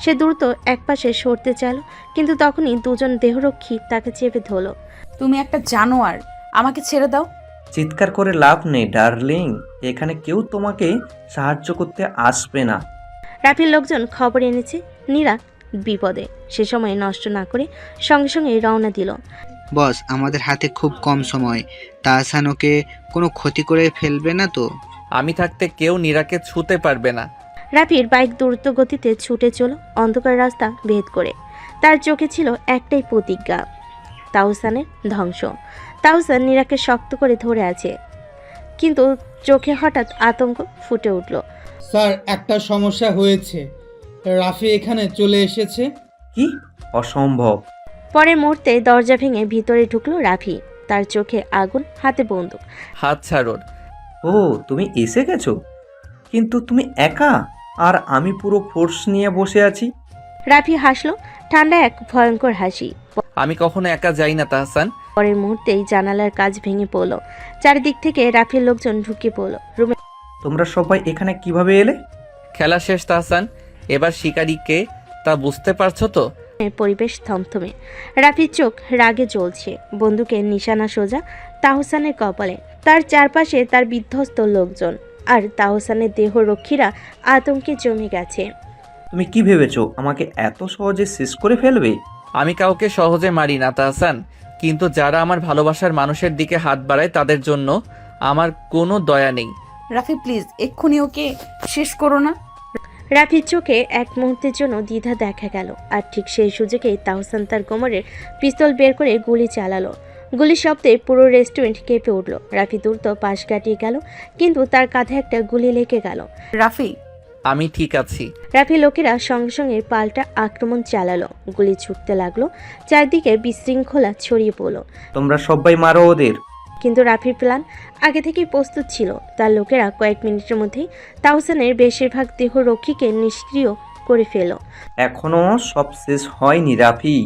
সে দ্রুত একপাশে সরতে চাইল, কিন্তু তখনই দুজন দেহরক্ষী তাকে চেপে ধরল। তুমি একটা জানোয়ার, আমাকে ছেড়ে দাও। চিৎকার করে লাভ নেই ডার্লিং, এখানে কেউ তোমাকে সাহায্য করতে আসবে না। রাফির লোকজন খবর এনেছে নীরা বিপদে। সে সময় নষ্ট না করে সঙ্গে সঙ্গে রওনা দিল। বস, আমাদের হাতে খুব কম সময়। তাহসান ওকে কোনো ক্ষতি করে ফেলবে না তো? আমি থাকতে কেউ নীরাকে ছুতে পারবে না। রাফির বাইক দ্রুত গতিতে ছুটে চল অন্ধকার রাস্তা ভেদ করে। তার চোখে ছিল একটাই প্রতিজ্ঞা, তাওসানের ধ্বংস। তাওসান নীরাকে শক্ত করে ধরে আছে, কিন্তু চোখে হঠাৎ আতঙ্ক ফুটে উঠল। স্যার, একটা সমস্যা হয়েছে। রাফি এখানে চলে এসেছে। কি? অসম্ভব। পরের মুহূর্তে দরজা ভেঙে ভিতরে ঢুকলো রাফি। তার চোখে আগুন, হাতে বন্দুক। হাত ছাড়ুন। ও, তুমি এসে গেছো? কিন্তু তুমি একা, আর আমি পুরো ফোর্স নিয়ে বসে আছি। রাফি হাসলো, ঠান্ডা এক ভয়ঙ্কর হাসি। আমি কখনো একা যাই না তাহসান। পরের মুহূর্তেই জানালার কাজ ভেঙে পড়ল। চারিদিক থেকে রাফির লোকজন ঢুকে পড়ল রুমে। তোমরা সবাই এখানে কিভাবে এলে? খেলা শেষ তাহসান, এবার শিকারি কে তা বুঝতে পারছো তো? পরিবেশ থমথমে। রাফির চোখ রাগে জ্বলছে, বন্দুকের নিশানা সোজা তাহসানের কপালে। তার চারপাশে তার বিধ্বস্ত লোকজন, আর তাহসানের দেহরক্ষীরা আতঙ্কে জমে গেছে। তুমি কি ভেবেছো আমাকে এত সহজে শেষ করে ফেলবে? আমি কাউকে সহজে মারি না তাহসান, কিন্তু যারা আমার ভালোবাসার মানুষের দিকে হাত বাড়ায় তাদের জন্য আমার কোনো দয়া নেই। রাফি প্লিজ, এক্ষুনি ওকে শেষ করো না। রাফির চোখে এক মুহূর্তের জন্য দ্বিধা দেখা গেল, আর ঠিক সেই সুযোগেই তাহসান তার কোমরের পিস্তল বের করে গুলি চালালো। গুলির শব্দে পুরো রেস্টুরেন্ট কেঁপে উঠল। রাফি দ্রুত পাশ কাটিয়ে গেল, কিন্তু তার কাঁধে একটা গুলি লেগে গেল। রাফি, আমি ঠিক আছি। রাফি লোকেরা সঙ্গে সঙ্গে পাল্টা আক্রমণ চালালো। গুলি ছুটতে লাগলো, চারদিকে বিশৃঙ্খলা ছড়িয়ে পড়ল। তোমরা সবাই মারো ওদের। কিন্তু রাফির প্ল্যান আগে থেকেই প্রস্তুত ছিল। তার লোকেরা কয়েক মিনিটের মধ্যেই তাওসানের বেশিরভাগ দেহরক্ষীকে নিষ্ক্রিয় করে ফেল। এখনো সব শেষ হয়নি রাফি।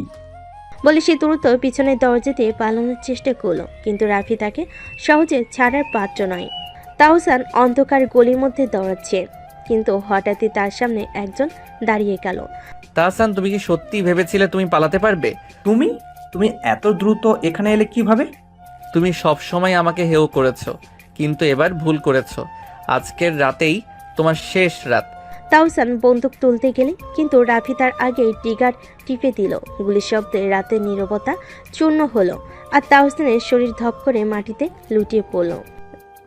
বলে সে দ্রুত পিছনের দরজা দিয়ে পালানোর চেষ্টা করলো, কিন্তু রাফি তাকে সহজে ছাড়ার পাত্র নয়। তাওসান অন্ধকার গলির মধ্যে দৌড়াচ্ছে, কিন্তু হঠাৎই তার সামনে একজন দাঁড়িয়ে গেল। তাহসান, তুমি কি সত্যি ভেবেছিলে তুমি পালাতে পারবে? তুমি তুমি এত দ্রুত এখানে এলে কিভাবে? তুমি সব সময় আমাকে হেয় করেছো, কিন্তু এবার ভুল করেছো। আজকের রাতেই তোমার শেষ রাত। তাওসান বন্দুক তুলতে গেলে, কিন্তু রাফি তার আগেই ট্রিগার টিপে দিল। গুলির শব্দে রাতের নীরবতা চূর্ণ হলো, আর তাওসানের শরীর ধপ করে মাটিতে লুটিয়ে পড়ল।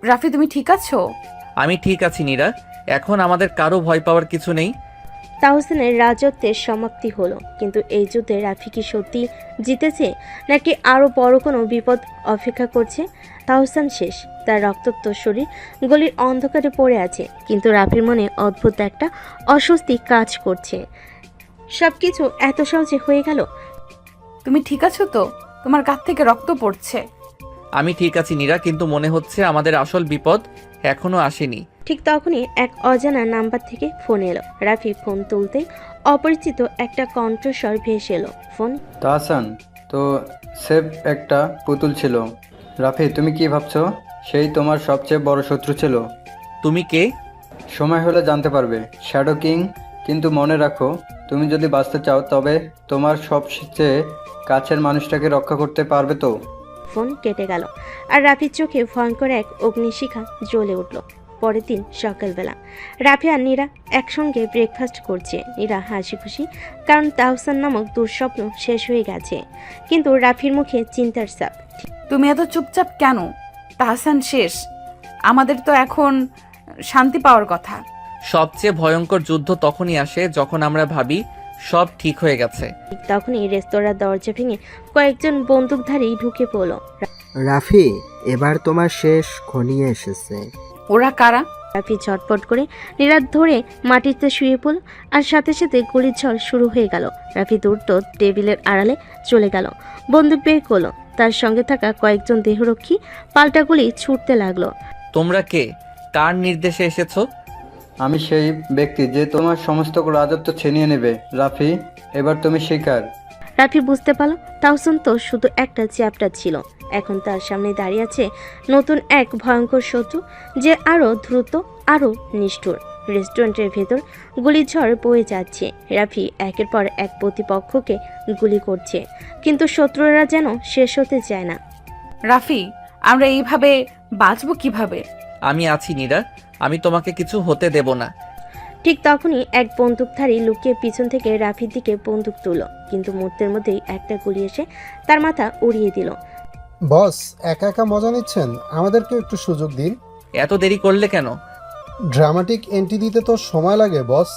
রাফি তুমি ঠিক আছো? আমি ঠিক আছি নীরা, এখন আমাদের কারো ভয় পাওয়ার কিছু নেই। তাহসানের রাজত্বের সমাপ্তি হলো, কিন্তু এই যুদ্ধে রাফি কি সত্যি জিতেছে, নাকি আরও বড় কোনো বিপদ অপেক্ষা করছে? তাহসান শেষ, তার রক্তাক্ত শরীর গলির অন্ধকারে পড়ে আছে, কিন্তু রাফির মনে অদ্ভুত একটা অস্বস্তি কাজ করছে। সবকিছু এত সহজে হয়ে গেল। তুমি ঠিক আছো তো? তোমার কাছ থেকে রক্ত পড়ছে। আমি ঠিক আছি নীরা, কিন্তু মনে হচ্ছে আমাদের আসল বিপদ এখনো আসেনি। ঠিক তখনই এক অজানা নাম্বার থেকে ফোন এলো। রাফি ফোন তুলতেই অপরিচিত একটা কণ্ঠস্বর ভেসে এলো। ফোন। তাহসান, তো সেফ একটা পুতুল ছিল। রাফি, তুমি কি ভাবছো সেই তোমার সবচেয়ে বড় শত্রু ছিল? তুমি কে? সময় হলে জানতে পারবে, শ্যাডো কিং। কিন্তু মনে রাখো, তুমি যদি বাঁচতে চাও তবে তোমার সবচেয়ে কাছের মানুষটাকে রক্ষা করতে পারবে তো। ফোন কেটে গেল আর রাফির চোখে ভয়ঙ্কর এক অগ্নিশিখা জ্বলে উঠল। পরের দিন সকালবেলা রাফি আর নীরা একসঙ্গে ব্রেকফাস্ট করছে। নীরা হাসি খুশি, কারণ তাহসান নামক দুঃস্বপ্ন শেষ হয়ে গেছে। কিন্তু রাফির মুখে চিন্তার ছাপ। তুমি এত চুপচাপ কেন? তাহসান শেষ, আমাদের তো এখন শান্তি পাওয়ার কথা। সবচেয়ে ভয়ঙ্কর যুদ্ধ তখনই আসে যখন আমরা ভাবি সব ঠিক হয়ে গেছে। ঠিক তখনই রেস্তোরাঁর দরজা ভেঙে কয়েকজন বন্দুকধারী ঢুকে পড়ল। রাফি, এবার তোমার শেষ ঘনিয়ে এসেছে। ওরা কারা? রাফি ঝটপট করে নীরার ধরে মাটিতে শুয়ে পড়ল আর সাথে সাথে গুলির ঝড় শুরু হয়ে গেল। রাফি দ্রুত টেবিলের আড়ালে চলে গেল, বন্দুক বের করলো। তার সঙ্গে থাকা কয়েকজন দেহরক্ষী পাল্টা গুলি ছুটতে লাগলো। তোমরা কে? কার নির্দেশে এসেছো? আমি সেই ব্যক্তি যে তোমার সমস্ত রাজত্ব ছিনিয়ে নেবে। রাফি, এবার তুমি শিকার। রাফি বুঝতে পারল তাহসান তো শুধু একটা চ্যাপ্টার ছিল, এখন তার সামনে দাঁড়িয়ে আছে নতুন এক ভয়ঙ্কর শত্রু, যে আরও দ্রুত, আরও নিষ্ঠুর। রেস্টুরেন্টের ভেতর গুলির ঝড় বয়ে যাচ্ছে। রাফি একের পর এক প্রতিপক্ষকে গুলি করছে, কিন্তু শত্রুরা যেন শেষ হতে চায় না। রাফি, আমরা এইভাবে বাঁচবো কিভাবে? আমি আছি নীরা, আমি তোমাকে কিছু হতে দেব না। ঠিক তখনই এক বন্দুকধারী লুকিয়ে পিছন থেকে রাফির দিকে বন্দুক তুলল, কিন্তু মুহূর্তের মধ্যেই একটা গুলি এসে তার মাথা উড়িয়ে দিল। বস, একা একা মজা নিচ্ছেন, আমাদেরকে একটু সুযোগ দিন। এত দেরি করলে কেন? ড্রামাটিক এন্ট্রি দিতে তো সময় লাগে বস।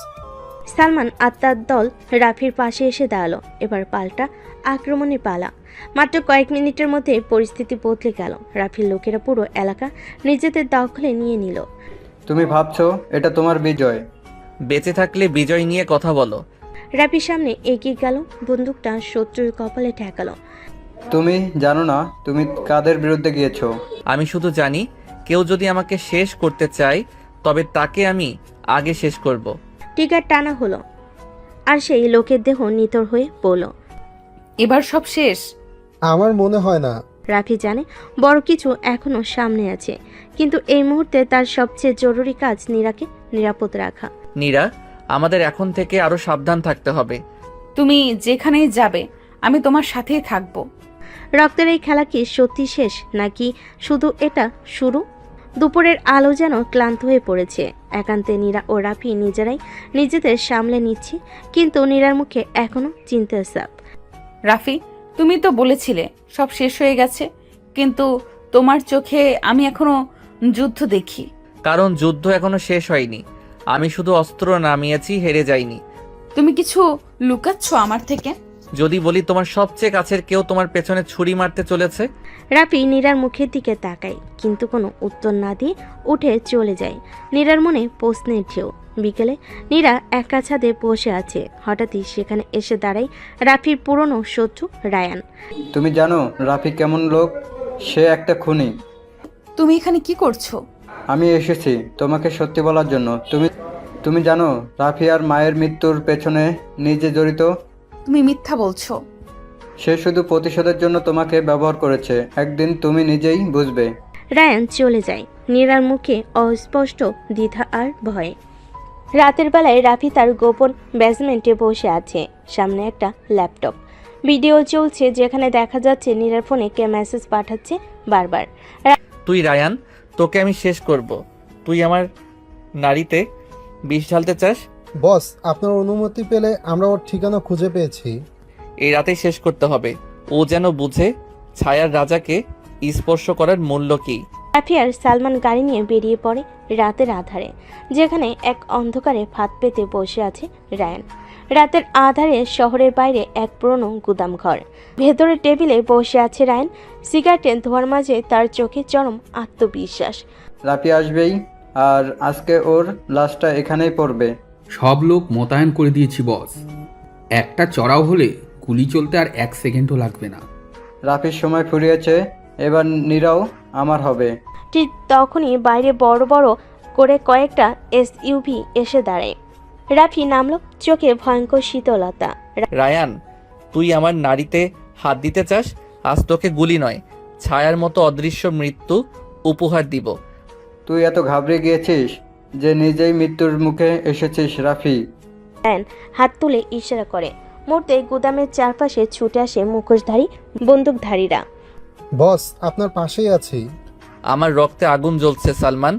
সালমান আত্মার দল রাফির পাশে এসে দাঁড়ালো। এবার পাল্টা আক্রমণের পালা। মাত্র কয়েক মিনিটের মধ্যে পরিস্থিতি বদলে গেল। রাফির লোকেরা পুরো এলাকা নিজেদের দখলে নিয়ে নিল। তুমি ভাবছো এটা তোমার বিজয়? বেঁচে থাকলে বিজয় নিয়ে কথা বলো। রাফির সামনে এগিয়ে গেল, বন্দুকটা শত্রুর কপালে ঠেকালো। তুমি জানো না তুমি কাদের বিরুদ্ধে গিয়েছো? আমি শুধু জানি, কেউ যদি আমাকে শেষ করতে চায় তবে তাকে আমি আগে শেষ করব। টিকার টানা হলো আর সেই লোকের দেহ নিতর হয়ে পড়ল। এবার সব শেষ? আমার মনে হয় না। রাফি জানে বড় কিছু এখনো সামনে আছে, কিন্তু এই মুহূর্তে তার সবচেয়ে জরুরি কাজ নীরাকে নিরাপদ রাখা। নীরা, আমাদের এখন থেকে আরো সাবধান থাকতে হবে। তুমি যেখানেই যাবে আমি তোমার সাথেই থাকবো। রক্তের এই খেলা কি সত্যি শেষ, নাকি শুধু এটা শুরু? দুপুরের আলো যেন ক্লান্ত হয়ে পড়েছে। একান্তে নীরা ও রাফি নিজেরাই নিজেদের সামলে নিচ্ছে, কিন্তু নীরার মুখে এখনো চিন্তার ছাপ। রাফি, তুমি তো বলেছিলে সব শেষ হয়ে গেছে, কিন্তু তোমার চোখে আমি এখনো যুদ্ধ দেখি। কারণ যুদ্ধ এখনো শেষ হয়নি। আমি শুধু অস্ত্র নামিয়েছি, হেরে যাইনি। তুমি কিছু লুকাচ্ছ আমার থেকে? যদি বলি তোমার সবচেয়ে কাছের কেউ তোমার পেছনে ছুরি মারতে চলেছে। রাফি নীরার মুখের দিকে তাকায়, কিন্তু কোনো উত্তর না দিয়ে উঠে চলে যায়। নীরার মনে প্রশ্নের ঢেউ। বিকেলে নীরা একা ছাদে বসে আছে। হঠাৎই সেখানে এসে দাঁড়ায় রাফির পুরনো শত্রু রায়ান। তুমি জানো রাফি কেমন লোক? সে একটা খুনি। তুমি এখানে কি করছো? আমি এসেছি তোমাকে সত্যি বলার জন্য। তুমি জানো রাফি আর মায়ের মৃত্যুর পেছনে নিজে জড়িত। তুমি মিথ্যা বলছো। সে শুধু প্রতিশোধের জন্য তোমাকে ব্যবহার করেছে। একদিন তুমি নিজেই বুঝবে। রায়ান চলে যায়, নীরার মুখে অস্পষ্ট দ্বিধা আর ভয়। রাতের বেলায় রাফি তার গোপন বেসমেন্টে বসে আছে। সামনে একটা ল্যাপটপ, ভিডিও চলছে যেখানে দেখা যাচ্ছে নীরার ফোনে কে মেসেজ পাঠাচ্ছে বারবার। তুই রায়ান, তোকে আমি শেষ করব। তুই আমার নারীতে বিষ ঢালতে চাস? বস, আপনার অনুমতি পেলে আমরা ওর ঠিকানা খুঁজে পেয়েছি। এই রাতেই শেষ করতে হবে। ও যেন বুঝে ছায়ার রাজাকে স্পর্শ করার মূল্য কি। রাফি আর সালমান গাড়ি নিয়ে বেরিয়ে পড়ে রাতের আধারে, যেখানে এক অন্ধকারে ফাঁদ পেতে বসে আছে রায়ান। রাতের আধারে শহরের বাইরে এক পুরনো গুদাম ঘর। ভেতরে টেবিলে বসে আছে রায়ান, সিগারেটের ধোঁয়ার মাঝে তার চোখে চরম আত্মবিশ্বাস। রাফি আসবেই, আর আজকে ওর লাশটা এখানেই পড়বে। সব লোক মোতায়েন করে দিয়েছি বস। একটা চড়াও হলে গুলি চলতে আর 1 সেকেন্ডও লাগবে না। রাফির সময় ফুরিয়েছে, এবার নীরাও আমার হবে। ঠিক তখনই বাইরে বড় বড় করে কয়েকটা এসইউভি এসে দাঁড়ায়। রাফি নামলো, চোখে ভয়ঙ্কর শীতলতা। রায়ান, তুই আমার নারীতে হাত দিতে চাস? আজ তোকে গুলি নয়, ছায়ার মতো অদৃশ্য মৃত্যু উপহার দিব। তুই এত ঘাবড়ে গিয়েছিস যে নিজেই মৃত্যুর মুখে এসেছিস রাফি। রায়ান হাত তুলে ইশারা করে। মুহূর্তে গুদামের চারপাশে ছুটে আসে মুখোশধারী বন্দুকধারীরা। বস, আপনার পাশেই আছি। আমার রক্তে আগুন জ্বলছে সালমান।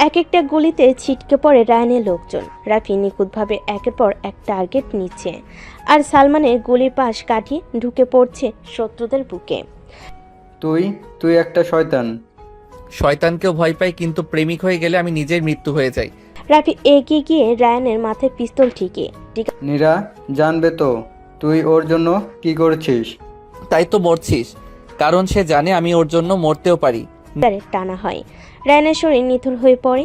এক একটা গুলিতে ছিটকে পড়ে রায়ানের লোকজন। রাফি নিখুঁতভাবে একের পর এক টার্গেট নিচ্ছে, আর সালমানের গুলির পাশ কাটিয়ে ঢুকে পড়ছে শত্রুদের বুকে। তুই একটা শয়তান। শয়তানকেও ভয় পাই, কিন্তু প্রেমিক হয়ে গেলে আমি নিজের মৃত্যু হয়ে যাই। রাফি এগিয়ে গিয়ে রায়ানের মাথায় পিস্তল ঠিকিয়ে নীরা জানবে তো তুই ওর জন্য কি করেছিস। তাই তো মরছিস, কারণ সে জানে আমি ওর জন্য মরতেও পারি। টানা হয়। রায়ানের শরীর নিথর হয়ে পড়ে।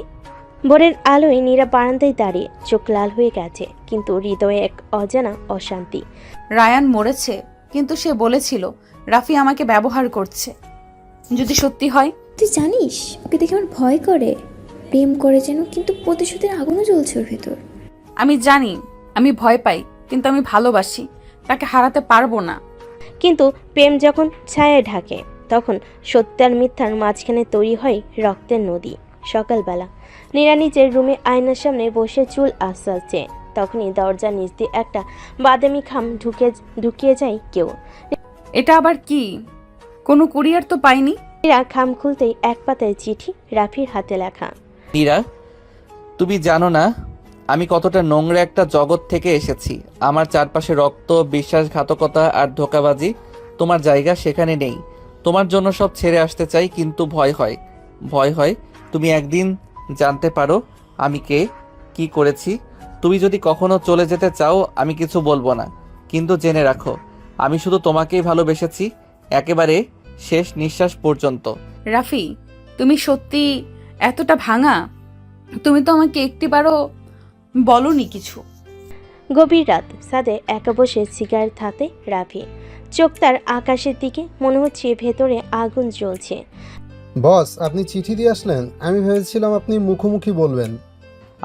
ভোরের আলোয় নীরা বারান্দায় দাঁড়িয়ে, চোখ লাল হয়ে গেছে, কিন্তু হৃদয়ে এক অজানা অশান্তি। রায়ান মরেছে, কিন্তু সে বলেছিল রাফি আমাকে ব্যবহার করছে। যদি সত্যি হয়? তুই জানিস ওকে দেখে আমার ভয় করে। প্রেম করে যেন, কিন্তু প্রতিশোধের আগুনও জ্বলছে ওর ভেতর। আমি জানি আমি ভয় পাই, কিন্তু আমি ভালোবাসি, তাকে হারাতে পারবো না। কিন্তু প্রেম যখন ছায়ায় ঢাকে, তখন সত্য আর মিথ্যার মাঝখানে তৈরি হয় রক্তের নদী। সকালবেলা নীরা নিজের রুমে আয়নার সামনে বসে চুল আশ্বাসছে। তখনই দরজার নিচ দিয়ে একটা বাদামি খাম ঢুকিয়ে যায় কেউ। এটা আবার কি? কোনো কুরিয়ার তো পাইনি। নীরা খাম খুলতেই এক পাতায় চিঠি, রাফির হাতে লেখা। নীরা, তুমি জানো না আমি কতটা নোংরা একটা জগৎ থেকে এসেছি। আমার চারপাশে রক্ত, বিশ্বাসঘাতকতা আর ধোঁকাবাজি। তোমার জায়গা সেখানে নেই। তোমার জন্য সব ছেড়ে আসতে চাই, কিন্তু ভয় হয় তুমি একদিন জানতে পারো আমি কে, কি করেছি। তুমি যদি কখনো চলে যেতে চাও আমি কিছু বলবো না, কিন্তু জেনে রাখো আমি শুধু তোমাকেই ভালোবেসেছি, একেবারে শেষ নিঃশ্বাস পর্যন্ত। রাফি, তুমি সত্যি এতটা ভাঙা? তুমি তো আমাকে একটিবারও বলনি কিছু। গভীর রাত, ছাদে একা বসে সিগারেট হাতে রাফি। চোখ তার আকাশের দিকে, মনে হচ্ছে ভেতরে আগুন জ্বলছে। বস, আপনি চিঠি দিয়ে আসলেন? আমি ভেবেছিলাম আপনি মুখোমুখি বলবেন।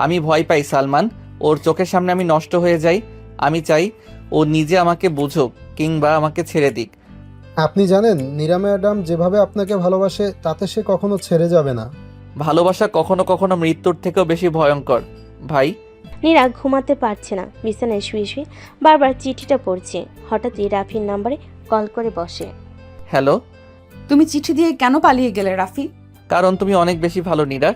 আমি ভয় পাই সালমান, ওর চোখের সামনে আমি নষ্ট হয়ে যাই। আমি চাই ও নিজে আমাকে বুঝুক, কিংবা আমাকে ছেড়ে দিক। আপনি জানেন নীরা ম্যাডাম যেভাবে আপনাকে ভালোবাসে, তাতে সে কখনো ছেড়ে যাবে না। ভালোবাসা কখনো কখনো মৃত্যুর থেকেও বেশি ভয়ঙ্কর ভাই। নীরা ঘুমাতে পারছে না, বিছানায় শুয়ে শুয়ে বারবার চিঠিটা পড়ছে। হঠাৎই রাফির নাম্বারে কল করে বসে। হ্যালো। তুমি চিঠি দিয়ে কেন পালিয়ে গেলে রাফি? কারণ তুমি অনেক বেশি ভালো নীরা।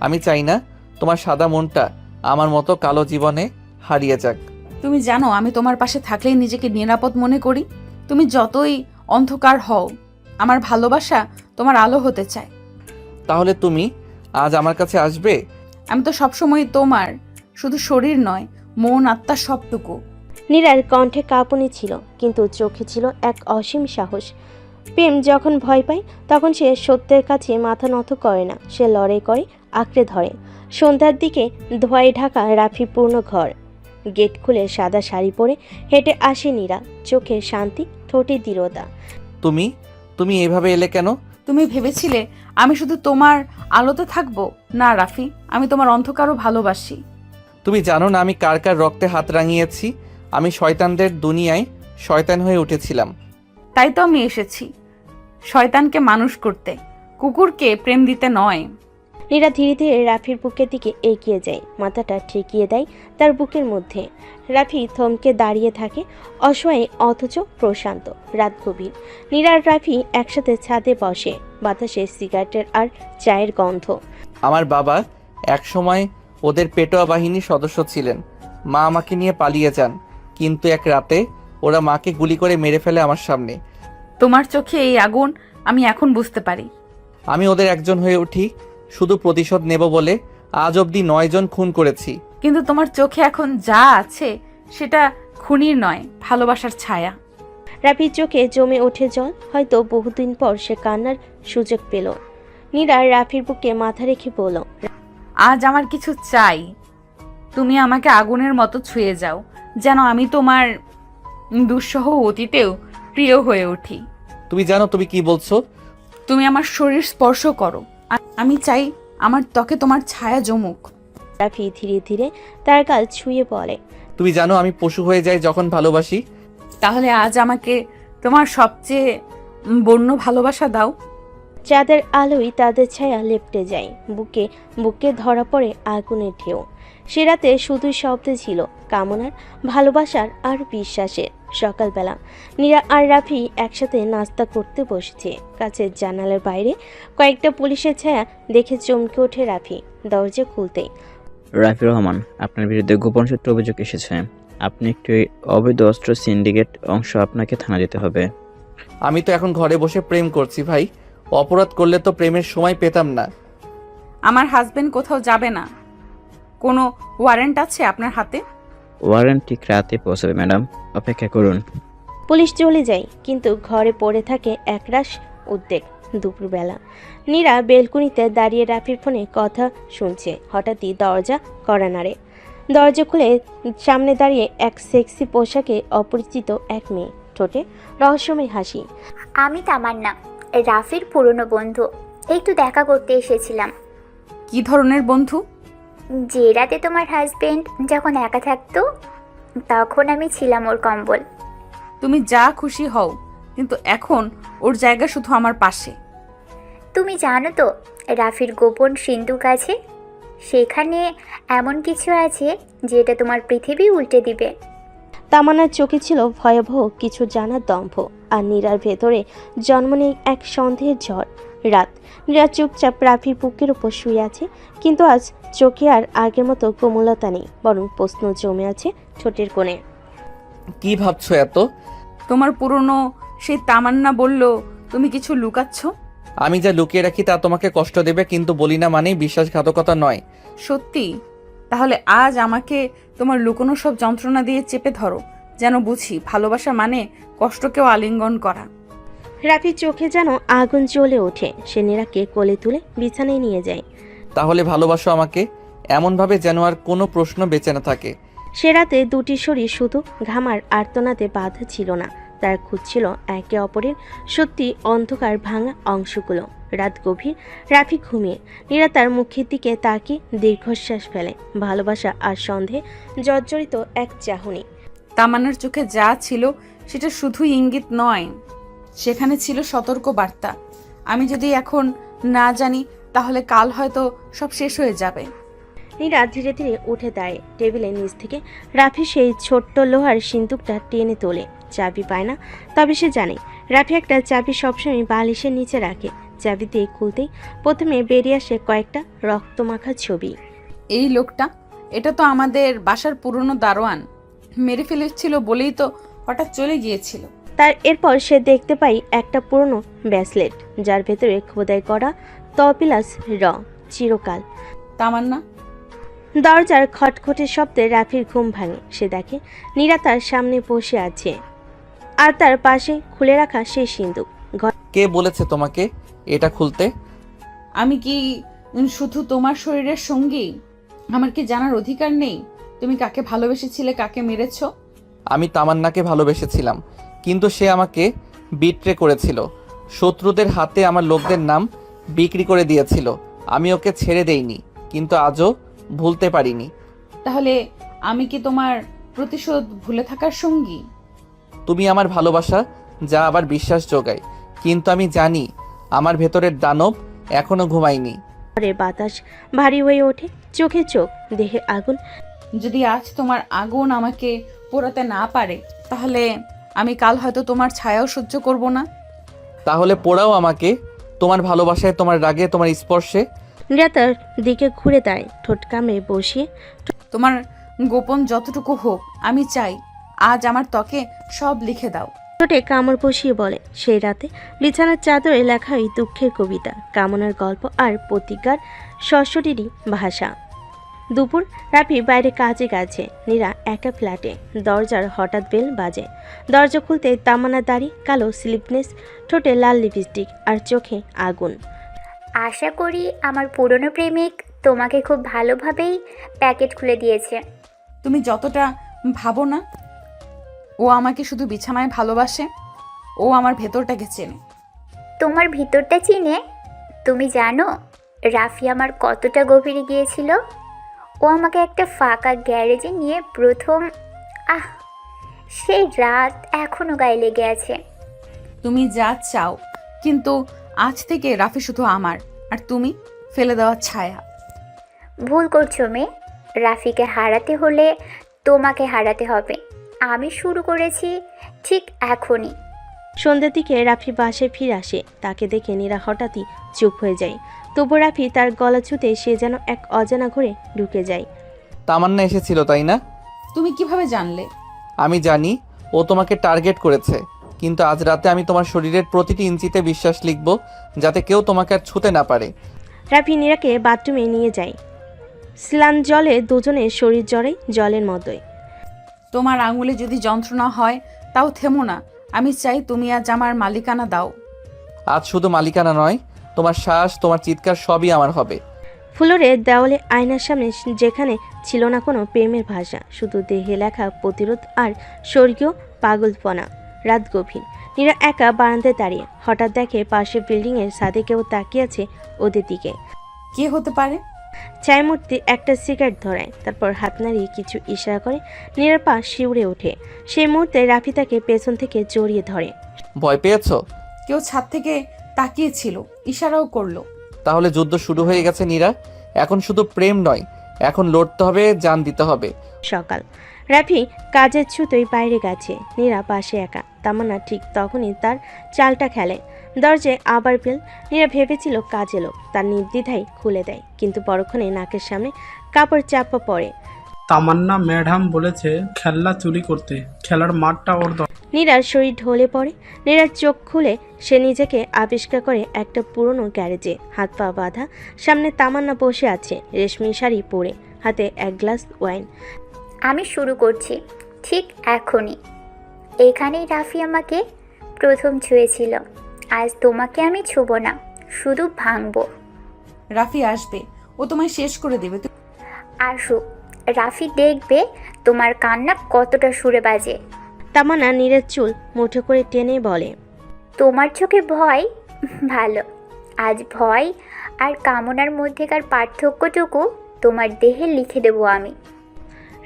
আমি চাই না তোমার সাদা মনটা আমার মতো কালো জীবনে হারিয়ে যাক। তুমি জানো আমি তোমার পাশে থাকলেই নিজেকে নিরাপদ মনে করি। তুমি যতই অন্ধকার হও, আমার ভালোবাসা তোমার আলো হতে চায়। তাহলে তুমি আজ আমার কাছে আসবে? আমি তো সবসময় তোমার, শুধু শরীর নয়, মন, আত্মা, সবটুকু। নীরার কণ্ঠে কাঁপুনি ছিল, কিন্তু চোখে ছিল এক অসীম সাহস। প্রেম যখন ভয় পায়, তখন সে সত্যের কাছে মাথা নত করে না, সে লড়াই করে, আঁকড়ে ধরে। সন্ধ্যার দিকে ধোঁয়ায় ঢাকা রাফির পূর্ণ ঘর। গেট খুলে সাদা শাড়ি পরে হেঁটে আসে নীরা, চোখে শান্তি, ঠোঁটে দৃঢ়তা। তুমি এভাবে এলে কেন? তুমি ভেবেছিলে আমি শুধু তোমার আলোতে থাকবো? না রাফি, আমি তোমার অন্ধকারও ভালোবাসি। তুমি জানো না আমি কার কার রক্তে হাত রাঙিয়েছি। আমি শয়তানদের দুনিয়ায় শয়তান হয়ে উঠেছিলাম। তাই তো আমি এসেছি শয়তানকে মানুষ করতে, কুকুরকে প্রেম দিতে নয়। নীরা ধীরে ধীরে রাফির বুকের দিকে এগিয়ে যায়, মাথাটা ঠেকিয়ে দেয় তার বুকের মধ্যে। রাফি থমকে দাঁড়িয়ে থাকে, অসহায় অথচ প্রশান্ত। রাত গভীর। নীরা আর রাফি একসাথে ছাদে বসে, বাতাসে সিগারেটের আর চায়ের গন্ধ। আমার বাবা একসময় ওদের পেটোয়া বাহিনীর সদস্য ছিলেন। মা আমাকে নিয়ে পালিয়ে যান, কিন্তু এক রাতে ওরা মাকে গুলি করে মেরে ফেলে আমার সামনে। তোমার চোখে এই আগুন আমি এখন বুঝতে পারি। আমি ওদের একজন হয়ে উঠি, শুধু প্রতিশোধ নেব বলে। আজ অবধি 9 জন খুন করেছি। কিন্তু তোমার চোখে এখন যা আছে সেটা খুনির নয়, ভালোবাসার ছায়া। রাফির চোখে জমে ওঠে জল, হয়তো বহুদিন পর সে কান্নার সুযোগ পেল। নীরা রাফির বুকে মাথা রেখে বলল, আজ আমার কিছু চাই। তুমি আমাকে আগুনের মতো ছুঁয়ে যাও, যেন আমি তোমার দুঃসহ অতীতেও প্রিয় হয়ে উঠি। তুমি জানো তুমি কি বলছো? তুমি আমার শরীর স্পর্শ করো, আমি চাই আমার ত্বকে তোমার ছায়া জমুক। রাফি ধীরে ধীরে তার গাল ছুঁয়ে বলে, তুমি জানো আমি পশু হয়ে যাই যখন ভালোবাসি। তাহলে আজ আমাকে তোমার সবচেয়ে বন্য ভালোবাসা দাও। চাঁদের আলোয় তাদের ছায়া লেপটে যায়, বুকে বুকে ধরা পড়ে আগুনের ঢেউ। সে রাতে শুধুই শব্দ ছিল কামনার, ভালোবাসার আর বিশ্বাসের। সকালবেলা নীরা আর রাফি একসাথে নাস্তা করতে বসেছে। কাছের জানালার বাইরে কয়েকটা পুলিশের ছায়া দেখে চমকে ওঠে রাফি। দরজা খুলতেই রাফি রহমান, আপনার বিরুদ্ধে গোপন সূত্রে অভিযোগ এসেছে। আপনি একটি অবৈধ অস্ত্র সিন্ডিকেট অংশ, আপনাকে থানা যেতে হবে। আমি তো এখন ঘরে বসে প্রেম করছি ভাই, অপরাধ করলে তো প্রেমের সময় পেতাম না। আমার হাজবেন্ড কোথাও যাবে না। কোনো ওয়ারেন্ট আছে আপনার হাতে? ওয়ারেন্ট ঠিক রাতে পৌঁছাবে ম্যাডাম, অপেক্ষা করুন। পুলিশ চলে যায়, কিন্তু ঘরে পড়ে থাকে একরাশ উদ্বেগ। দুপুরবেলা নীরা বেলকুনিতে দাঁড়িয়ে রাফির ফোনে কথা শুনছে। হঠাৎই দরজা কড়া নাড়ে। দরজা খুলে সামনে দাঁড়িয়ে এক সেক্সি পোশাকে অপরিচিত এক মেয়ে, ঠোঁটে রহস্যময় হাসি। আমি তামান্না, রাফির পুরনো বন্ধু। একটু দেখা করতে এসেছিলাম। কি ধরনের বন্ধু? যে রাতে তোমার হাজবেন্ড যখন একা থাকতো, তখন আমি ছিলাম ওর কম্বল। তুমি যা খুশি হও, কিন্তু এখন ওর জায়গা শুধু আমার পাশে। তুমি জানো তো রাফির গোপন সিন্ধুক আছে। সেখানে এমন কিছু আছে যেটা তোমার পৃথিবী উল্টে দিবে। তামান্নার চোখে ছিল ভয়াবহ কিছু জানার দম্ভ, আর নীরার ভেতরে জন্ম নেই এক সন্দেহের ঝড়। রাত, নীরা চুপচাপ রাফির বুকের উপর শুয়ে আছে, কিন্তু আজ চোখে আর আগের মতো কোমলতা নেই, বরং প্রশ্ন জমে আছে ঠোঁটের কোণে। কি ভাবছো এত? তোমার পুরনো সেই তামান্না বলল তুমি কিছু লুকাচ্ছ। আমি যা লুকিয়ে রাখি তা তোমাকে কষ্ট দেবে, কিন্তু বলি না মানেই বিশ্বাসঘাতকতা নয়। সত্যি? তাহলে আজ আমাকে তোমার লুকোনো সব যন্ত্রণা দিয়ে চেপে ধরো, যেন বুঝি ভালোবাসা মানে কষ্টকেও আলিঙ্গন করা। রাফির চোখে যেন আগুন জ্বলে ওঠে। সে নীরাকে কোলে তুলে বিছানায় নিয়ে যায়। তাহলে ভালোবাসো আমাকে এমনভাবে যেন আর কোনো প্রশ্ন বেঁচে না থাকে। সে রাতে দুটি শরীর শুধু ঘামার আর্তনাদে বাধা ছিল না, তার খুঁজছিল একে অপরের সত্যি অন্ধকার ভাঙা অংশগুলো। রাত গভীর, রাফি ঘুমিয়ে। নীরা তার মুখের দিকে তাকিয়ে দীর্ঘশ্বাস ফেলে। ভালোবাসা আর সন্দেহে জর্জরিত এক চাহনি। তামান্নার চোখে যা ছিল সেটা শুধুই ইঙ্গিত নয়, সেখানে ছিল সতর্ক বার্তা। আমি যদি এখন না জানি, তাহলে কাল হয়তো সব শেষ হয়ে যাবে। নীরা ধীরে ধীরে উঠে দাঁড়ায়। টেবিলের নিচ থেকে রাফি সেই ছোট্ট লোহার সিন্দুকটা টেনে তোলে। চাবি পায় না, তবে সে জানে রাফি একটা চাবি সবসময় বালিশের নিচে রাখে। চাবি দিয়ে খুলতেই প্রথমে বেরিয়ে আসে কয়েকটা রক্তমাখা ছবি। এই লোকটা, এটা তো আমাদের বাসার পুরনো দারোয়ান। মেরে ফেলেছিল বলেই তো হঠাৎ চলে গিয়েছিল। তার এরপর সে দেখতে পাই একটা পুরনো ব্রেসলেট, যার ভেতরে খোদাই করা তপিলাস র চিরকাল। তামান্না। দরজার খটখটের শব্দে রাফির ঘুম ভাঙে। সে দেখে নীরা তার সামনে বসে আছে, আর তার পাশে খুলে রাখা সেই সিন্দুক। কে বলেছে তোমাকে এটা খুলতে? আমি কি শুধু তোমার শরীরের সঙ্গী? আমার কি জানার অধিকার নেই তুমি কাকে ভালোবেসেছিলে, কাকে মেরেছ? আমি তামান্নাকে ভালোবেসেছিলাম, কিন্তু সে আমাকে বিট্রে করেছিল। শত্রুদের হাতে আমার লোকদের নাম বিক্রি করে দিয়েছিল। আমি ওকে ছেড়ে দেইনি, কিন্তু আজও ভুলতে পারিনি। তাহলে আমি কি তোমার প্রতিশোধ ভুলে থাকার সঙ্গী? তুমি আমার ভালোবাসা যা আবার বিশ্বাস যোগায়, কিন্তু আমি জানি আমার ভেতরের দানব এখনো ঘুমায়নি। বাতাস ভারী হয়ে ওঠে, চোখে চোখ, দেহে আগুন। যদি আজ তোমার আগুন আমাকে পোড়াতে না পারে, তাহলে আমি কাল হয়তো তোমার ছায়াও সহ্য করব না। তাহলে পোড়াও আমাকে, তোমার ভালোবাসায়, তোমার রাগে, তোমার স্পর্শে। নীরা তার দিকে ঘুরে দাঁড়ায়, ঠোঁট কামড়ে বসিয়ে। তোমার গোপন যতটুকু হোক, আমি চাই আজ আমার ত্বকে সব লিখে দাও। ঠোঁটে কামড় বসিয়ে বলে। সেই রাতে বিছানার চাদরে লেখা ওই দুঃখের কবিতা, কামনার গল্প আর প্রতিজ্ঞার সশরীরই ভাষা। দুপুর, রাফি বাইরে কাজে গেছে, নীরা একা ফ্ল্যাটে। দরজার হঠাৎ বেল বাজে। দরজা খুলতে তামান্না দাড়ি, কালো স্লিপনেস, ঠোঁটে লাল লিপস্টিক আর চোখে আগুন। আশা করি আমার পুরনো প্রেমিক তোমাকে খুব ভালোভাবেই প্যাকেট খুলে দিয়েছে। তুমি যতটা ভাবো না। ও আমাকে শুধু বিছানায় ভালোবাসে, ও আমার ভেতরটাকে চেনে। তোমার ভিতরটা চিনে? তুমি জানো রাফি আমার কতটা গভীরে গিয়েছিল? ও আমাকে একটা ফাঁকা গ্যারেজে নিয়ে প্রথম সেই রাত এখনো গায়ে লেগে আছে। তুমি যা চাও, কিন্তু আজ থেকে রাফি শুধু আমার, আর তুমি ফেলে দেওয়া ছায়া। ভুল করছো মেয়ে। রাফিকে হারাতে হলে তোমাকে হারাতে হবে। আমি শুরু করেছি ঠিক এখনই। সন্ধ্যের দিকে রাফি বাসায় ফিরে আসে। তাকে দেখে নীরা হঠাৎই চুপ হয়ে যায়। তবু রাফি তার গলা ছুঁতে সে যেন এক অজানা ঘরে ঢুকে যায়। তামান্না এসেছিল তাই না? তুমি কিভাবে জানলে? আমি জানি ও তোমাকে টার্গেট করেছে, কিন্তু আজ রাতে আমি তোমার শরীরের প্রতিটি ইঞ্চিতে বিশ্বাস লিখব, যাতে কেউ তোমাকে আর ছুঁতে না পারে। রাফি নীরাকে বাথরুমে নিয়ে যায়। স্নান জলে দুজনের শরীর জড়ায় জলের মতোই। তোমার আঙুলে যদি যন্ত্রণা হয় তাও থেমো না। আমি চাই তুমি আজ আমার মালিকানা দাও। আজ শুধু মালিকানা নয়, তোমার শ্বাস, তোমার চিৎকার সবই আমার হবে। ফ্লোরে দেওয়ালে আয়নার সামনে যেখানে ছিল না কোনো প্রেমের ভাষা, শুধু দেহে লেখা প্রতিরোধ আর স্বর্গীয় পাগলপনা। রাত গভীর। নীরা একা বারান্দায় দাঁড়িয়ে হঠাৎ দেখে পাশের বিল্ডিংয়ের ছাদে কেউ তাকিয়ে আছে ওদের দিকে। কে হতে পারে? ছায়ামূর্তি একটা সিগারেট ধরায়, তারপর হাত নাড়িয়ে কিছু ইশারা করে। নীরার পা শিউরে ওঠে। সেই মুহূর্তে রাফি তাকে পেছন থেকে জড়িয়ে ধরে। ভয় পেয়েছো? কেউ ছাদ থেকে তাকিয়েছিল, ইশারাও করলো। তাহলে যুদ্ধ শুরু হয়ে গেছে নীরা। এখন শুধু প্রেম নয়, এখন লড়তে হবে, জান দিতে হবে। সকাল। রাফি কাজের ছুতোই বাইরে গেছে। নীরা পাশে একা। তামান্না ঠিক তখনই তার চালটা খেলে। দরজায় আবার বেল। নীরা ভেবেছিল কাজে লোক, তার নির্দ্বিধায় খুলে দেয়, কিন্তু পরক্ষণে নাকের সামনে কাপড় চাপা পড়ে। তামান্না ম্যাডাম বলেছে খেলনা চুরি করতে, খেলার মাঠটা ওর। নীরার শরীর ঢলে পড়ে। নীরার চোখ খুলে সে নিজেকে আবিষ্কার করে একটা পুরনো গ্যারেজে, হাত পা বাঁধা। সামনে তামান্না বসে আছে, রেশমি শাড়ি পরে, হাতে এক গ্লাস ওয়াইন। আমি শুরু করছি ঠিক এখনই। এখানেই রাফি আমাকে প্রথম ছুঁয়েছিল। আজ তোমাকে আমি ছুঁব না, শুধু ভাঙবো। রাফি আসবে, ও তোমায় শেষ করে দেবে। আসুক, রাফি দেখবে তোমার কান্না কতটা সুরে বাজে। তামান্না নীরের চুল মুঠো করে টেনে বলে, তোমার চোখে ভয়? ভালো, আজ ভয় আর কামনার মধ্যেকার পার্থক্যটুকু তোমার দেহে লিখে দেবো আমি।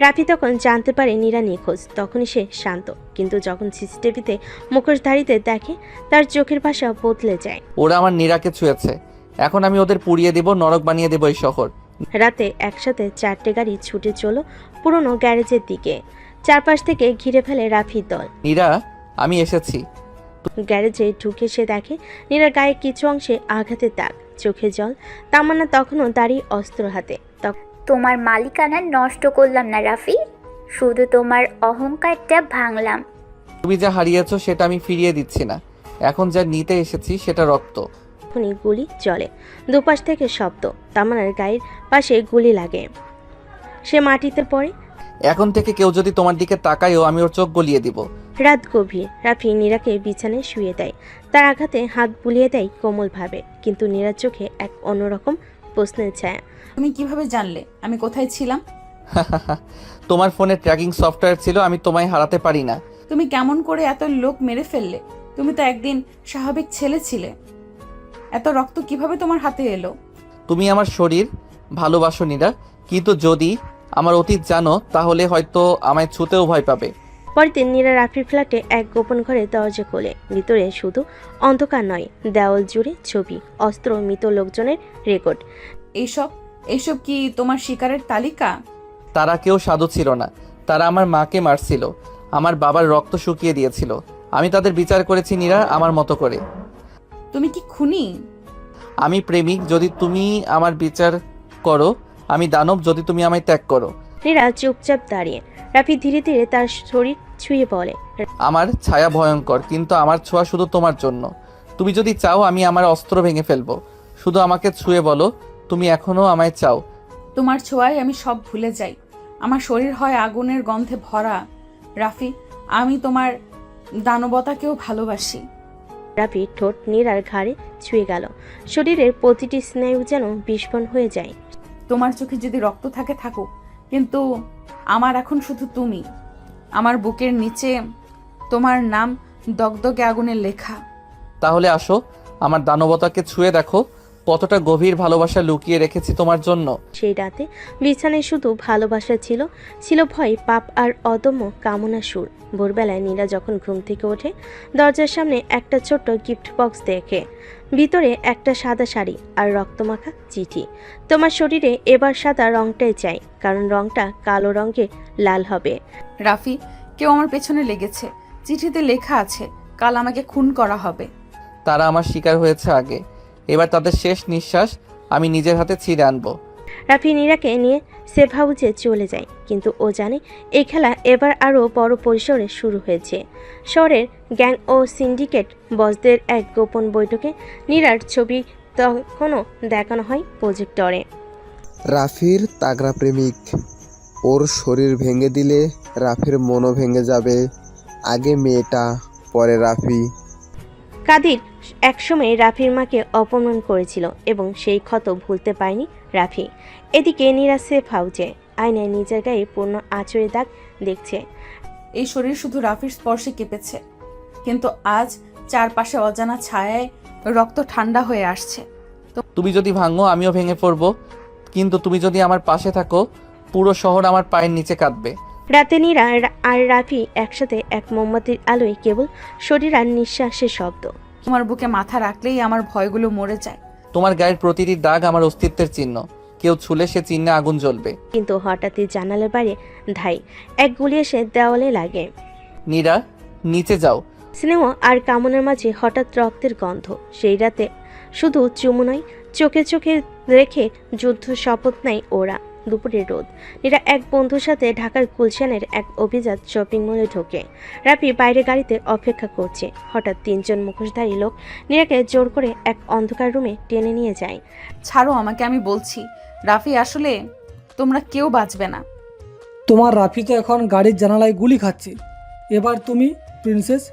রাফি তখন জানতে পারে নীরা নিখোঁজ। তখনই সে শান্ত, কিন্তু যখন সিসিটিভিতে মুখোশধারীতে দেখে, তার চোখের ভাষা বদলে যায়। ওরা আমার নীরাকে ছুঁয়েছে, এখন আমি ওদের পুড়িয়ে দেব, নরক বানিয়ে দেব এই শহর। রাতে একসাথে 4টে গাড়ি ছুটে চলো পুরনো গ্যারেজের দিকে। চারপাশ থেকে ঘিরে ফেলে রাফির দল। নীরা, আমি এসেছি। গ্যারেজে ঢুকে সে দেখে নীরার গায়ে কিছু অংশে আঘাতের দাগ, চোখে জল। তামান্না তখনও দাঁড়িয়ে অস্ত্র হাতে। তোমার মালিকানা নষ্ট করলাম না রাফি, শুধু তোমার অহংকারটা ভাঙলাম। তুমি যা হারিয়েছো সেটা আমি ফিরিয়ে দিচ্ছি না, এখন যা নিতে এসেছি সেটা রক্ত। তখনই গুলি চলে, দুপাশ থেকে শব্দ। তামান্নার গায়ের পাশে গুলি লাগে, সে মাটিতে পড়ে। এখন থেকে কেউ যদি তোমার দিকে তাকায়ও আমি ওর চোখ গলিয়ে দিব। রাত গভীর। রাফি নীরাকে বিছানায় শুয়ে দেয়, তার আঘাতে হাত বুলিয়ে দেয় কোমলভাবে, কিন্তু নীরার চোখে এক অন্যরকম প্রশ্নের ছায়া। তুমি কিভাবে জানলে আমি কোথায় ছিলাম? তোমার ফোনে ট্র্যাকিং সফটওয়্যার ছিল, আমি তোমায় হারাতে পারি না। তুমি কেমন করে এত লোক মেরে ফেললে? তুমি তো একদিন স্বাভাবিক ছেলে ছিলে, এত রক্ত কিভাবে তোমার হাতে এলো? তুমি আমার শরীর ভালোবাসো নীরা, কিন্তু যদি আমার অতীত জানো তাহলে হয়তো আমায় ছুঁতেও ভয় পাবে। পরের দিন নীরা রাফির ফ্ল্যাটে এক গোপন ঘরে দরজা খোলে। ভিতরে শুধু অন্ধকার নয়, দেওয়াল জুড়ে ছবি, অস্ত্র, মৃত লোকজনের রেকর্ড। এইসব কি তোমার শিকারের তালিকা? তারা কেউ সাধু ছিল না, তারা আমার মাকে মারছিল, আমার বাবার রক্ত শুকিয়ে দিয়েছিল। আমি তাদের বিচার করেছি নীরা, আমার মতো করে। তুমি কি খুনি? আমি প্রেমিক যদি তুমি আমার বিচার করো, আমি দানব যদি তুমি আমায় ত্যাগ করো। নীরা চুপচাপ দাঁড়িয়ে। রাফি ধীরে ধীরে তার শরীর ছুঁয়ে বলে, আমার ছায়া ভয়ঙ্কর, কিন্তু আমার ছোঁয়া শুধু তোমার জন্য। তুমি যদি চাও আমি আমার অস্ত্র ভেঙে ফেলবো, শুধু আমাকে ছুঁয়ে বলো তুমি এখনো আমায় চাও। তোমার ছোঁয়ায় আমি সব ভুলে যাই, আমার শরীর হয় আগুনের গন্ধে ভরা। রাফি, আমি তোমার দানবতাকেও ভালোবাসি। রাফি ঠোঁট নীরার ঘাড়ে ছুঁয়ে গেল, শরীরের প্রতিটি স্নায়ু যেন বিস্ফোরণ হয়ে যায়। তোমার চোখে যদি রক্ত থাকে থাকুক, কিন্তু আমার এখন শুধু তুমি। আমার বুকের নিচে তোমার নাম দগদগে আগুনের লেখা। তাহলে আসো, আমার দানবতাকে ছুঁয়ে দেখো, কতটা গভীর ভালোবাসা লুকিয়ে রেখেছি তোমার জন্য। সেই রাতে বিছানায় শুধু ভালোবাসা ছিল, ছিল ভয়, পাপ আর অদম্য কামনা সুর। ভোরবেলায় নীরা যখন ঘুম থেকে ওঠে দরজার সামনে একটা ছোট্ট গিফট বক্স দেখে। ভিতরে একটা সাদা শাড়ি আর রক্তমাখা চিঠি। তোমার শরীরে এবার সাদা রংটাই চাই, কারণ রংটা কালো রঙে লাল হবে। রাফি, কেউ আমার পেছনে লেগেছে। চিঠিতে লেখা আছে কাল আমাকে খুন করা হবে। তারা আমার শিকার হয়েছে আগে, এবার তাদের শেষ নিঃশ্বাস আমি নিজের হাতে ছিঁড়ে আনবো। রাফি নীরাকে নিয়ে সেফ হাউসে চলে যায়, কিন্তু ও জানে এই খেলা এবার আরও বড় পরিসরে শুরু হয়েছে। শহরের গ্যাং ও সিন্ডিকেট বসদের এক গোপন বৈঠকে নীরার ছবি তখনও দেখানো হয় প্রজেক্টরে। রাফির তাগড়া প্রেমিক, ওর শরীর ভেঙে দিলে রাফির মনও ভেঙে যাবে। আগে মেয়েটা, পরে রাফি। কাদির একসময় রাফির মাকে অপমান করেছিল এবং সেই ক্ষত ভুলতে পারেনি রাফি। এদিকে নীরা সেফ হাউজে আয়নায় নিজের গায়ে পূর্ণ আঁচড়ের দাগ দেখছে। এই শরীর শুধু রাফির স্পর্শে কেঁপেছে, কিন্তু আজ চারপাশে অজানা ছায়ায় রক্ত ঠান্ডা হয়ে আসছে। তুমি যদি ভাঙো আমিও ভেঙে পড়বো, কিন্তু তুমি যদি আমার পাশে থাকো পুরো শহর আমার পায়ের নিচে কাঁদবে। রাতে নীরা আর রাফি একসাথে এক মোমবাতির আলোয় কেবল শরীর আর নিঃশ্বাসের শব্দ। তোমার বুকে মাথা রাখলেই আমার ভয়গুলো মরে যায়। তোমার গায়ের প্রতিটি দাগ আমার অস্তিত্বের চিহ্ন, কেউ ছুলে সে চিহ্নে আগুন জ্বলবে। কিন্তু হঠাৎই জানালার বাইরে ধাই এক গুলি এসে দেওয়ালে লাগে। নীরা, নিচে যাও। স্নেহ আর কামনার মাঝে হঠাৎ রক্তের গন্ধ। সেই রাতে শুধু চুমু নয়, চোখে চোখে রেখে যুদ্ধ শপথ নেয় ওরা। দুপুরের রোদ। নীরা এক বন্ধুর সাথে ঢাকার গুলশানের এক অভিজাত শপিং মলে ঢোকে। রাফি বাইরে গাড়িতে অপেক্ষা করছে। হঠাৎ তিনজন মুখোশধারী লোক নীরাকে জোর করে এক অন্ধকার রুমে টেনে নিয়ে যায়। ছাড়ো আমাকে, আমি বলছি। রাফি, আসলে তোমরা কেউ বাঁচবে না। তোমার রাফি তো এখন গাড়ির জানালায় গুলি খাচ্ছে। এবার তুমি প্রিন্সেস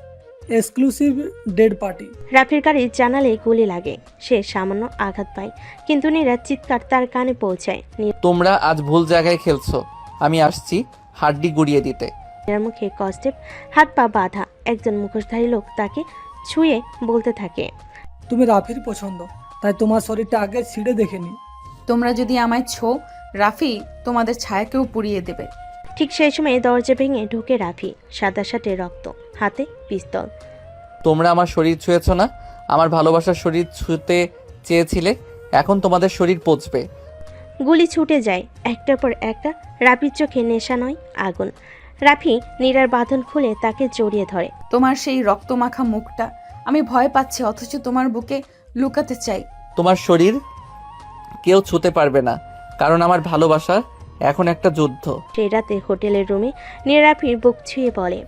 এক্সক্লুসিভ ডেড পার্টি। রাফির গাড়ির জানালে গুলি লাগে। সে সামান্য আঘাত পায়, কিন্তু নীরা চিৎকার তার কানে পৌঁছায়। তোমরা আজ ভুল জায়গায় খেলছো, আমি আসছি হাড্ডি গুড়িয়ে দিতে। নীরার মুখে কষ্টেপ, হাত পা বাঁধা। একজন মুখোশধারী লোক তাকে ছুঁয়ে বলতে থাকে, তুমি রাফির পছন্দ, তাই তোমার শরীরটা আগে ছিঁড়ে দেখেনি। তোমরা যদি আমায় ছো, রাফি তোমাদের ছায়াকেও পুড়িয়ে দেবে। ঠিক সেই সময় দরজা ভেঙে ঢুকে রাফি, সাদা শার্টে রক্ত, হাতে পিস্তল। তোমরা আমার শরীর ছুঁয়েছ না, আমার ভালোবাসার শরীর ছুঁতে চেয়েছিলে, এখন তোমাদের শরীর পচবে। গুলি ছুটে যায় একটার পর একটা। রাফির চোখে নেশা নয়, আগুন। রাফি নীরার বাঁধন খুলে তাকে জড়িয়ে ধরে। তোমার সেই রক্তমাখা মুখটা আমি ভয় পাচ্ছি, অথচ তোমার বুকে লুকাতে চাই। তোমার শরীর কেউ ছুঁতে পারবে না, কারণ আমার ভালোবাসা এখন একটা যুদ্ধ। সেই রাতে হোটেলের রুমে নীরা রাফির বুক ছুঁয়ে বলে,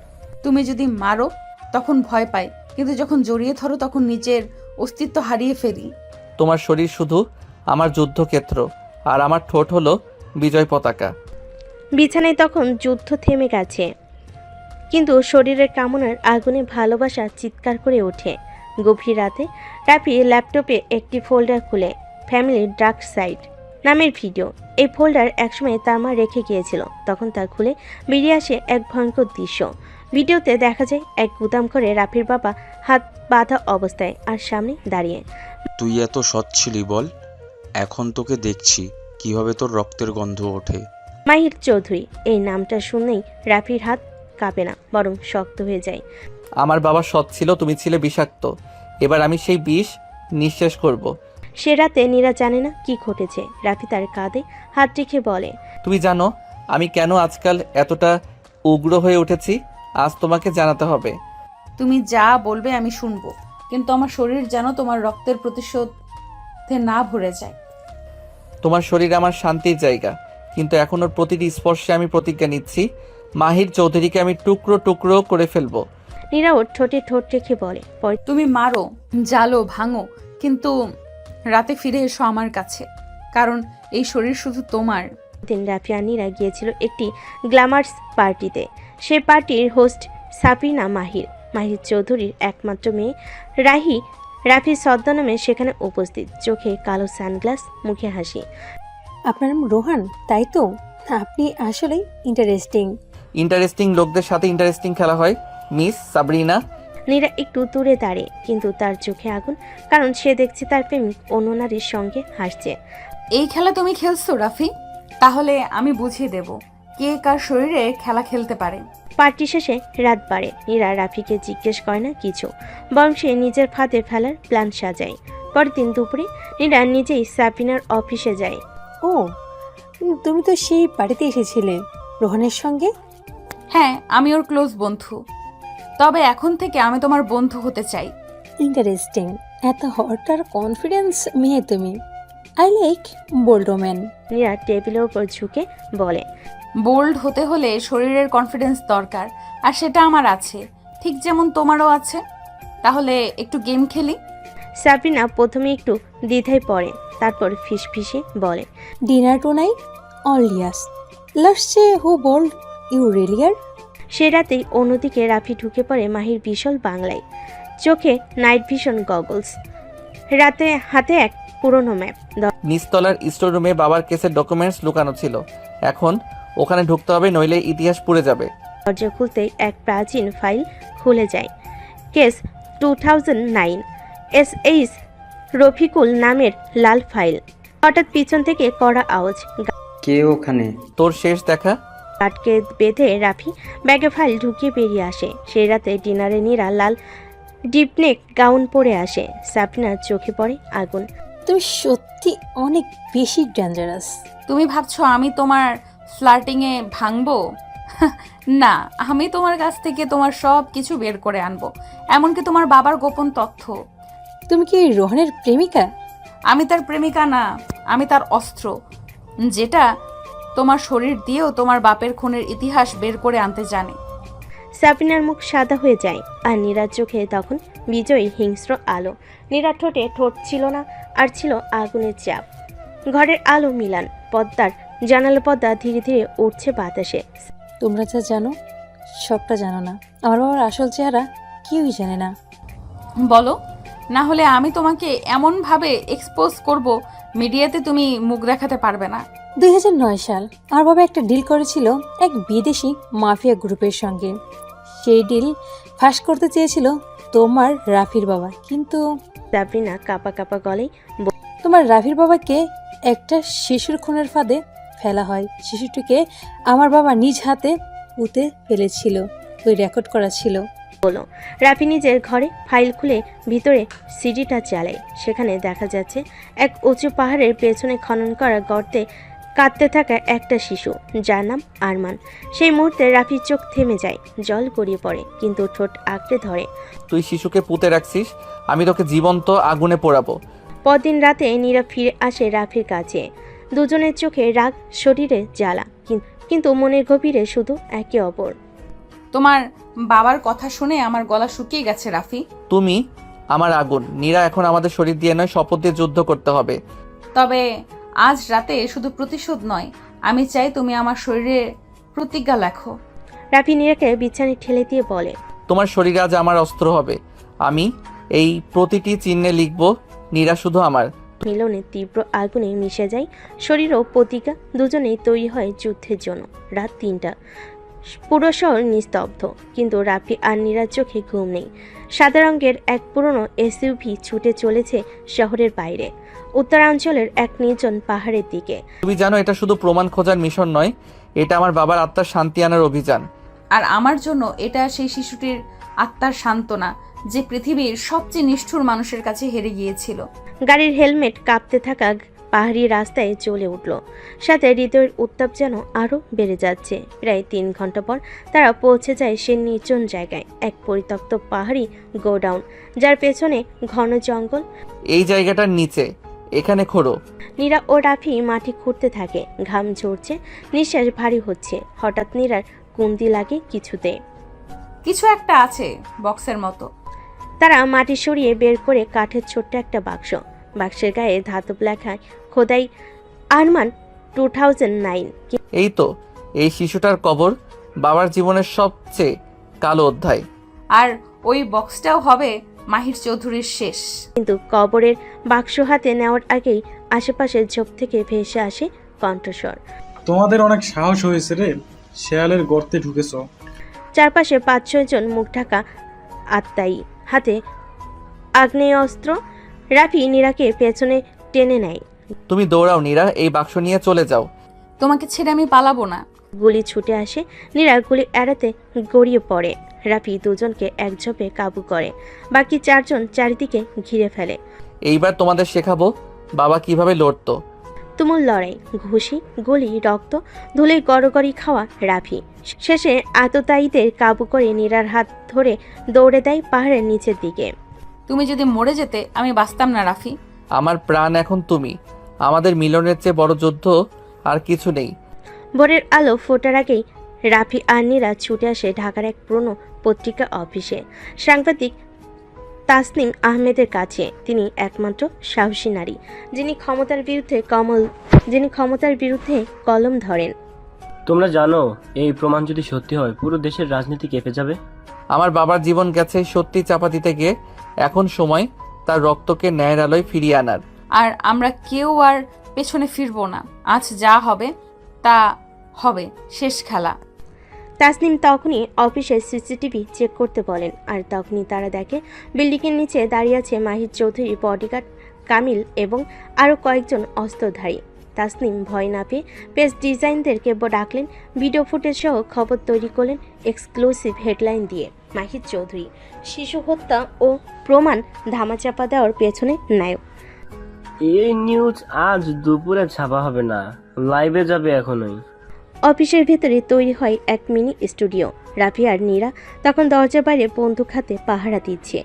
তুমি যদি মারো তখন ভয় পাই, কিন্তু যখন জড়িয়ে ধরো তখন নিজের অস্তিত্ব হারিয়ে ফেলি। তোমার শরীর শুধু আমার যুদ্ধক্ষেত্র, আর আমার ঠোঁট হলো বিজয় পতাকা। বিছানায় তখন যুদ্ধ থেমে গেছে, কিন্তু শরীরের কামনার আগুনে ভালোবাসা চিৎকার করে ওঠে। গভীর রাতে রাফি ল্যাপটপে একটি ফোল্ডার খুলে ফ্যামিলি ডার্ক সাইড নামের ভিডিও। এই ফোল্ডার একসময় তার মা রেখে গিয়েছিল। তখন তা খুলে বেরিয়ে আসে এক ভয়ঙ্কর দৃশ্য। ভিডিওতে দেখা যায় এক গুদাম ঘরে রাফির বাবা হাত বাঁধা অবস্থায় আর সামনে দাঁড়িয়ে। তুই এত সৎ ছিলি বল, এখন তোকে দেখছি কিভাবে তোর রক্তের গন্ধ ওঠে। মাহির চৌধুরী, এই নামটা শুনলেই রাফির হাত কাঁপে না, বরং শক্ত হয়ে যায়। আমার বাবা সৎ ছিল, তুমি ছিলে বিষাক্ত। এবার আমি সেই বিষ নিঃশেষ করব। সে রাতে নীরা জানে না কি ঘটেছে। রাফি তার কাঁধে হাত রেখে বলে, তুমি জানো আমি কেন আজকাল এতটা উগ্র হয়ে উঠেছি? আজ তোমাকে জানাতে হবে। তুমি যা বলবে আমি শুনবো, কিন্তু আমার শরীর যেন তোমার রক্তের প্রতিশোধে না ভরে যায়। তোমার শরীর আমার শান্তির জায়গা, কিন্তু এখন ওর প্রতিটি স্পর্শে আমি প্রতিজ্ঞা নিচ্ছি, মাহির চৌধুরীকে আমি টুকরো টুকরো করে ফেলবো। নীরা ওর ঠোঁটে ঠোঁট রেখে বলে, তুমি মারো, জ্বালো, ভাঙো, কিন্তু রাতে ফিরে এসো আমার কাছে, কারণ এই শরীর শুধু তোমার। দিন রাফি আর নীরা গিয়েছিল একটি গ্ল্যামার্স পার্টিতে। সে পার্টির হোস্ট সাফিনা মাহির, মাহির চৌধুরীর একমাত্র মেয়ে রাহি। রাফি ছদ্মনামে সেখানে উপস্থিত, চোখে কালো সানগ্লাস, মুখে হাসি। আপনার নাম রোহান, তাই তো? আপনি আসলেই ইন্টারেস্টিং। ইন্টারেস্টিং লোকদের সাথে ইন্টারেস্টিং খেলা হয় মিস সাবরিনা। নীরা একটু দূরে দাঁড়িয়ে, কিন্তু তার চোখে আগুন, কারণ সে দেখছে তার প্রেমিক অন্য নারীর সঙ্গে হাসছে। এই খেলা তুমি খেলছো রাফি? তাহলে আমি বুঝিয়ে দেব কে কার শরীরে খেলা খেলতে পারে। পার্টি শেষে রাত বাড়ে। নীরা রাফিকে জিজ্ঞেস করে না কিছু, বরং সে নিজের ফাঁদে ফেলার প্ল্যান সাজায়। পরের দিন দুপুরে নীরা নিজেই সাবিনার অফিসে যায়। ও, তুমি তো সেই বাড়িতে এসেছিলে রোহনের সঙ্গে। হ্যাঁ, আমি ওর ক্লোজ বন্ধু। তবে এখন থেকে আমি তোমার বন্ধু হতে চাই। ইন্টারেস্টিং, এত হট আর কনফিডেন্স মেয়ে তুমি। I like bold women. Neera টেবিলের উপর ঝুঁকে বলে, বোল্ড হতে হলে শরীরের কনফিডেন্স দরকার, আর সেটা আমার আছে, ঠিক যেমন তোমারও আছে। তাহলে একটু গেম খেলি। সাবিনা প্রথমে একটু দ্বিধায় পড়ে, তারপর ফিসফিসে বলে, dinner tonight all yours, let's see who bold you really are. সে রাতেই অন্যদিকে রাফি ঢুকে পড়ে মাহির বিশাল বাংলায়, চোখে নাইট ভিশন গগলস, রাতে হাতে এক পুরনো ম্যাপ। নিচতলার স্টোর রুমে বাবার কেসের ডকুমেন্টস লুকানো ছিল। এখন ওখানে ঢুকতে হবে, নইলে ইতিহাস পুড়ে যাবে। দরজা খুলতেই এক প্রাচীন ফাইল খুলে যায়। কেস 2009, SH রফিকুল নামের লাল ফাইল। হঠাৎ পিছন থেকে কড়া আওয়াজ। কে ওখানে? তোর শেষ দেখা। কাটকে বেঁধে রাফি ব্যাগে ফাইল ঢুকিয়ে বেরিয়ে আসে। সেই রাতে ডিনারে নীরা লাল ডিপনেক গাউন পরে আসে। সাবিনার চোখে পড়ে আগুন। তুমি সত্যি অনেক বেশি ডেঞ্জারাস। তুমি ভাবছো আমি তোমার ফ্লার্টিংয়ে ভাঙবো? না, আমি তোমার কাছ থেকে তোমার সব কিছু বের করে আনবো, এমনকি তোমার বাবার গোপন তথ্য। তুমি কি রোহনের প্রেমিকা? আমি তার প্রেমিকা না, আমি তার অস্ত্র, যেটা তোমার শরীর দিয়েও তোমার বাপের খুনের ইতিহাস বের করে আনতে জানে। সাবিনার মুখ সাদা হয়ে যায়, আর নীরার চোখে তখন বিজয়ী হিংস্র আলো। নীরার ঠোঁটে ঠোঁট ছিল না, আর ছিল আগুনের চাপ। ঘরের আলো মিলান, পদ্মার জানালা পর্দা ধীরে ধীরে উঠছে বাতাসে। তোমরা যা জানো সবটা জানো না। আমার বাবার আসল চেহারা কেউই জানে না। বলো, না হলে আমি তোমাকে এমনভাবে এক্সপোজ করব, মিডিয়াতে তুমি মুখ দেখাতে পারবে না। 2009 সাল আমার বাবা একটা ডিল করেছিল এক বিদেশি মাফিয়া গ্রুপের সঙ্গে। সেই ডিল ফাঁস করতে চেয়েছিল তোমার রাফির বাবা, কিন্তু সাবিনা কাপা কাপা গলায় তোমার রাফির বাবাকে একটা শিশুর খুনের ফাঁদে ফেলা হয়। শিশুটিকে আমার বাবা নিজ হাতে পুঁতে ফেলেছিল, ওই রেকর্ড করা ছিল। বলো। রাফি নিজের ঘরে ফাইল খুলে ভিতরে সিডিটা চালায়। সেখানে দেখা যাচ্ছে এক উঁচু পাহাড়ের পেছনে খনন করা গর্তে কাঁদতে থাকা একটা শিশু, যার নাম আরমান। সেই মুহূর্তে রাফির চোখ থেমে যায়, জল গড়িয়ে পড়ে, কিন্তু ঠোঁট আঁকড়ে ধরে। তুই শিশুকে পুঁতে রাখছিস, আমি তোকে জীবন্ত আগুনে পোড়াবো। পরদিন রাতে নীরা ফিরে আসে রাফির কাছে। দুজনের চোখে রাগ, শরীরে জ্বালা, কিন্তু মনের গভীরে শুধু একে অপর। তোমার বাবার কথা শুনে আমার গলা শুকিয়ে গেছে রাফি। তুমি আমার আগুন। নীরা, এখন আমাদের শরীর দিয়ে নয়, শপথ দিয়ে যুদ্ধ করতে হবে। তবে আজ রাতে শুধু প্রতিশোধ নয়, আমি চাই তুমি আমার শরীরে প্রতিজ্ঞা লেখো। রাফি নীরাকে বিছানে ঠেলে দিয়ে বলে, তোমার শরীর আজ আমার অস্ত্র হবে। আমি এই প্রতিটি চিহ্নে লিখব, নীরা শুধু আমার। মিলনে তীব্র আগুনে মিশে যায় শরীর ও প্রতিজ্ঞা। দুজনেই তৈরি হয় যুদ্ধের জন্য। রাত 3টা, পুরো শহর নিস্তব্ধ, কিন্তু রাফি আর নীরার চোখে ঘুম নেই। সাদা রঙের এক পুরনো SUV ছুটে চলেছে শহরের বাইরে, উত্তরাঞ্চলের এক নির্জন পাহাড়ের দিকে। তুমি জানো, এটা শুধু প্রমাণ খোঁজার মিশন নয়, এটা আমার বাবার আত্মার শান্তি আনার অভিযান। আর আমার জন্য এটা সেই শিশুটির আত্মার সান্ত্বনা, যে পৃথিবীর সবচেয়ে নিষ্ঠুর মানুষের কাছে হেরে গিয়েছিল। গাড়ির হেলমেট কাঁপতে থাকা পাহাড়ি রাস্তায় চলে উঠল, সাথে হৃদয়ের উত্তাপ যেন আরও বেড়ে যাচ্ছে। প্রায় 3 ঘন্টা পর তারা পৌঁছে যায় সে নির্জন জায়গায়, এক পরিত্যক্ত পাহাড়ি গোডাউন, যার পেছনে ঘন জঙ্গল। এই জায়গাটার নিচে, এখানে খোঁড়ো। নীরা ও রাফি মাটি খুঁড়তে থাকে, ঘাম ঝরছে, নিঃশ্বাস ভারী হচ্ছে। হঠাৎ নীরার কুন্দি লাগে কিছুতে। কিছু একটা আছে বক্সের মতো। তারা মাটি সরিয়ে বের করে কাঠের ছোট্ট একটা বাক্স। বাক্সের গায়ে ধাতব লেখায় খোদাই আরমান 2009। এই তো, এই শিশুটার কবর, বাবার জীবনের সবচেয়ে কালো অধ্যায়। আর ওই বক্সটাও হবে মাহির চৌধুরীর শেষ। কিন্তু কবরের বাক্স হাতে নেওয়ার আগেই আশেপাশের ঝোপ থেকে ভেসে আসে কণ্ঠস্বর। তোমাদের অনেক সাহস হয়েছে রে, শেয়ালের গর্তে ঢুকেছ। চারপাশে 5-6 জন মুখ ঢাকা আত্মায়ী, হাতে আগ্নেয়াস্ত্র। রাফি নীরাকে পেছনে টেনে নেয়। তুমি দৌড়াও নীরা, এই বাক্স নিয়ে চলে যাও। তোমাকে ছেড়ে আমি পালাবো না। গুলি ছুটে আসে, নীরা গুলি এড়াতে গড়িয়ে পড়ে। রাফি দুজনকে এক ঝোপে কাবু করে, বাকি চারজন চারিদিকে ঘিরে ফেলে। এইবার তোমাদের শেখাবো বাবা কিভাবে লড়তো। তুমুল লড়াই, ঘুষি, গুলি, রক্ত, ধুলে গড়গড়ি খাওয়া রাফি। শেষে আততায়ীদের কাবু করে নীরার হাত ধরে দৌড়ে দেয় পাহাড়ের নিচের দিকে। তুমি যদি মরে যেতে আমি বাঁচতাম না রাফি। আমার প্রাণ এখন তুমি। আমাদের মিলনের চেয়ে বড় যুদ্ধ আর কিছু নেই। ভোরের আলো ফোটার আগেই রাফি আর নীরা ছুটে আসে ঢাকার এক পুরনো পত্রিকা অফিসে, সাংবাদিক তাসনিম আহমেদের কাছে। তিনি একমাত্র সাহসী নারী যিনি ক্ষমতার বিরুদ্ধে কলম ধরেন। তোমরা জানো এই প্রমাণ যদি সত্যি হয় পুরো দেশের রাজনীতি কেঁপে যাবে। আমার বাবার জীবন গেছে সত্যি চাপা দিতে গিয়ে, এখন সময় তার রক্তকে ন্যায়ের আলোয় ফিরিয়ে আনার। আর আমরা কেউ আর পেছনে ফিরবো না। আজ যা হবে তা হবে, শেষ খেলা। তাসনিম তখনই অফিসের সিসিটিভি চেক করতে বলেন, আর তখনই তারা দেখে বিল্ডিংয়ের নিচে দাঁড়িয়ে আছে মাহির চৌধুরী, বডিগার্ড কামিল এবং আরও কয়েকজন অস্ত্রধারী। তাসনিম ভয় না পেয়ে পেজ ডিজাইনদেরকে ডাকলেন, ভিডিও ফুটেজ সহ খবর তৈরি করলেন এক্সক্লুসিভ হেডলাইন দিয়ে। মাহির চৌধুরী শিশু হত্যা ও প্রমাণ ধামাচাপা দেওয়ার পেছনে নায়ক। এই নিউজ আজ দুপুরে ছাপা হবে না, লাইভে যাবে এখনই। অফিসের ভেতরে তৈরি হয় এক মিনি স্টুডিও। রাফি আর নীরা তখন দরজার বাইরে বন্দুক হাতে পাহারা দিচ্ছে।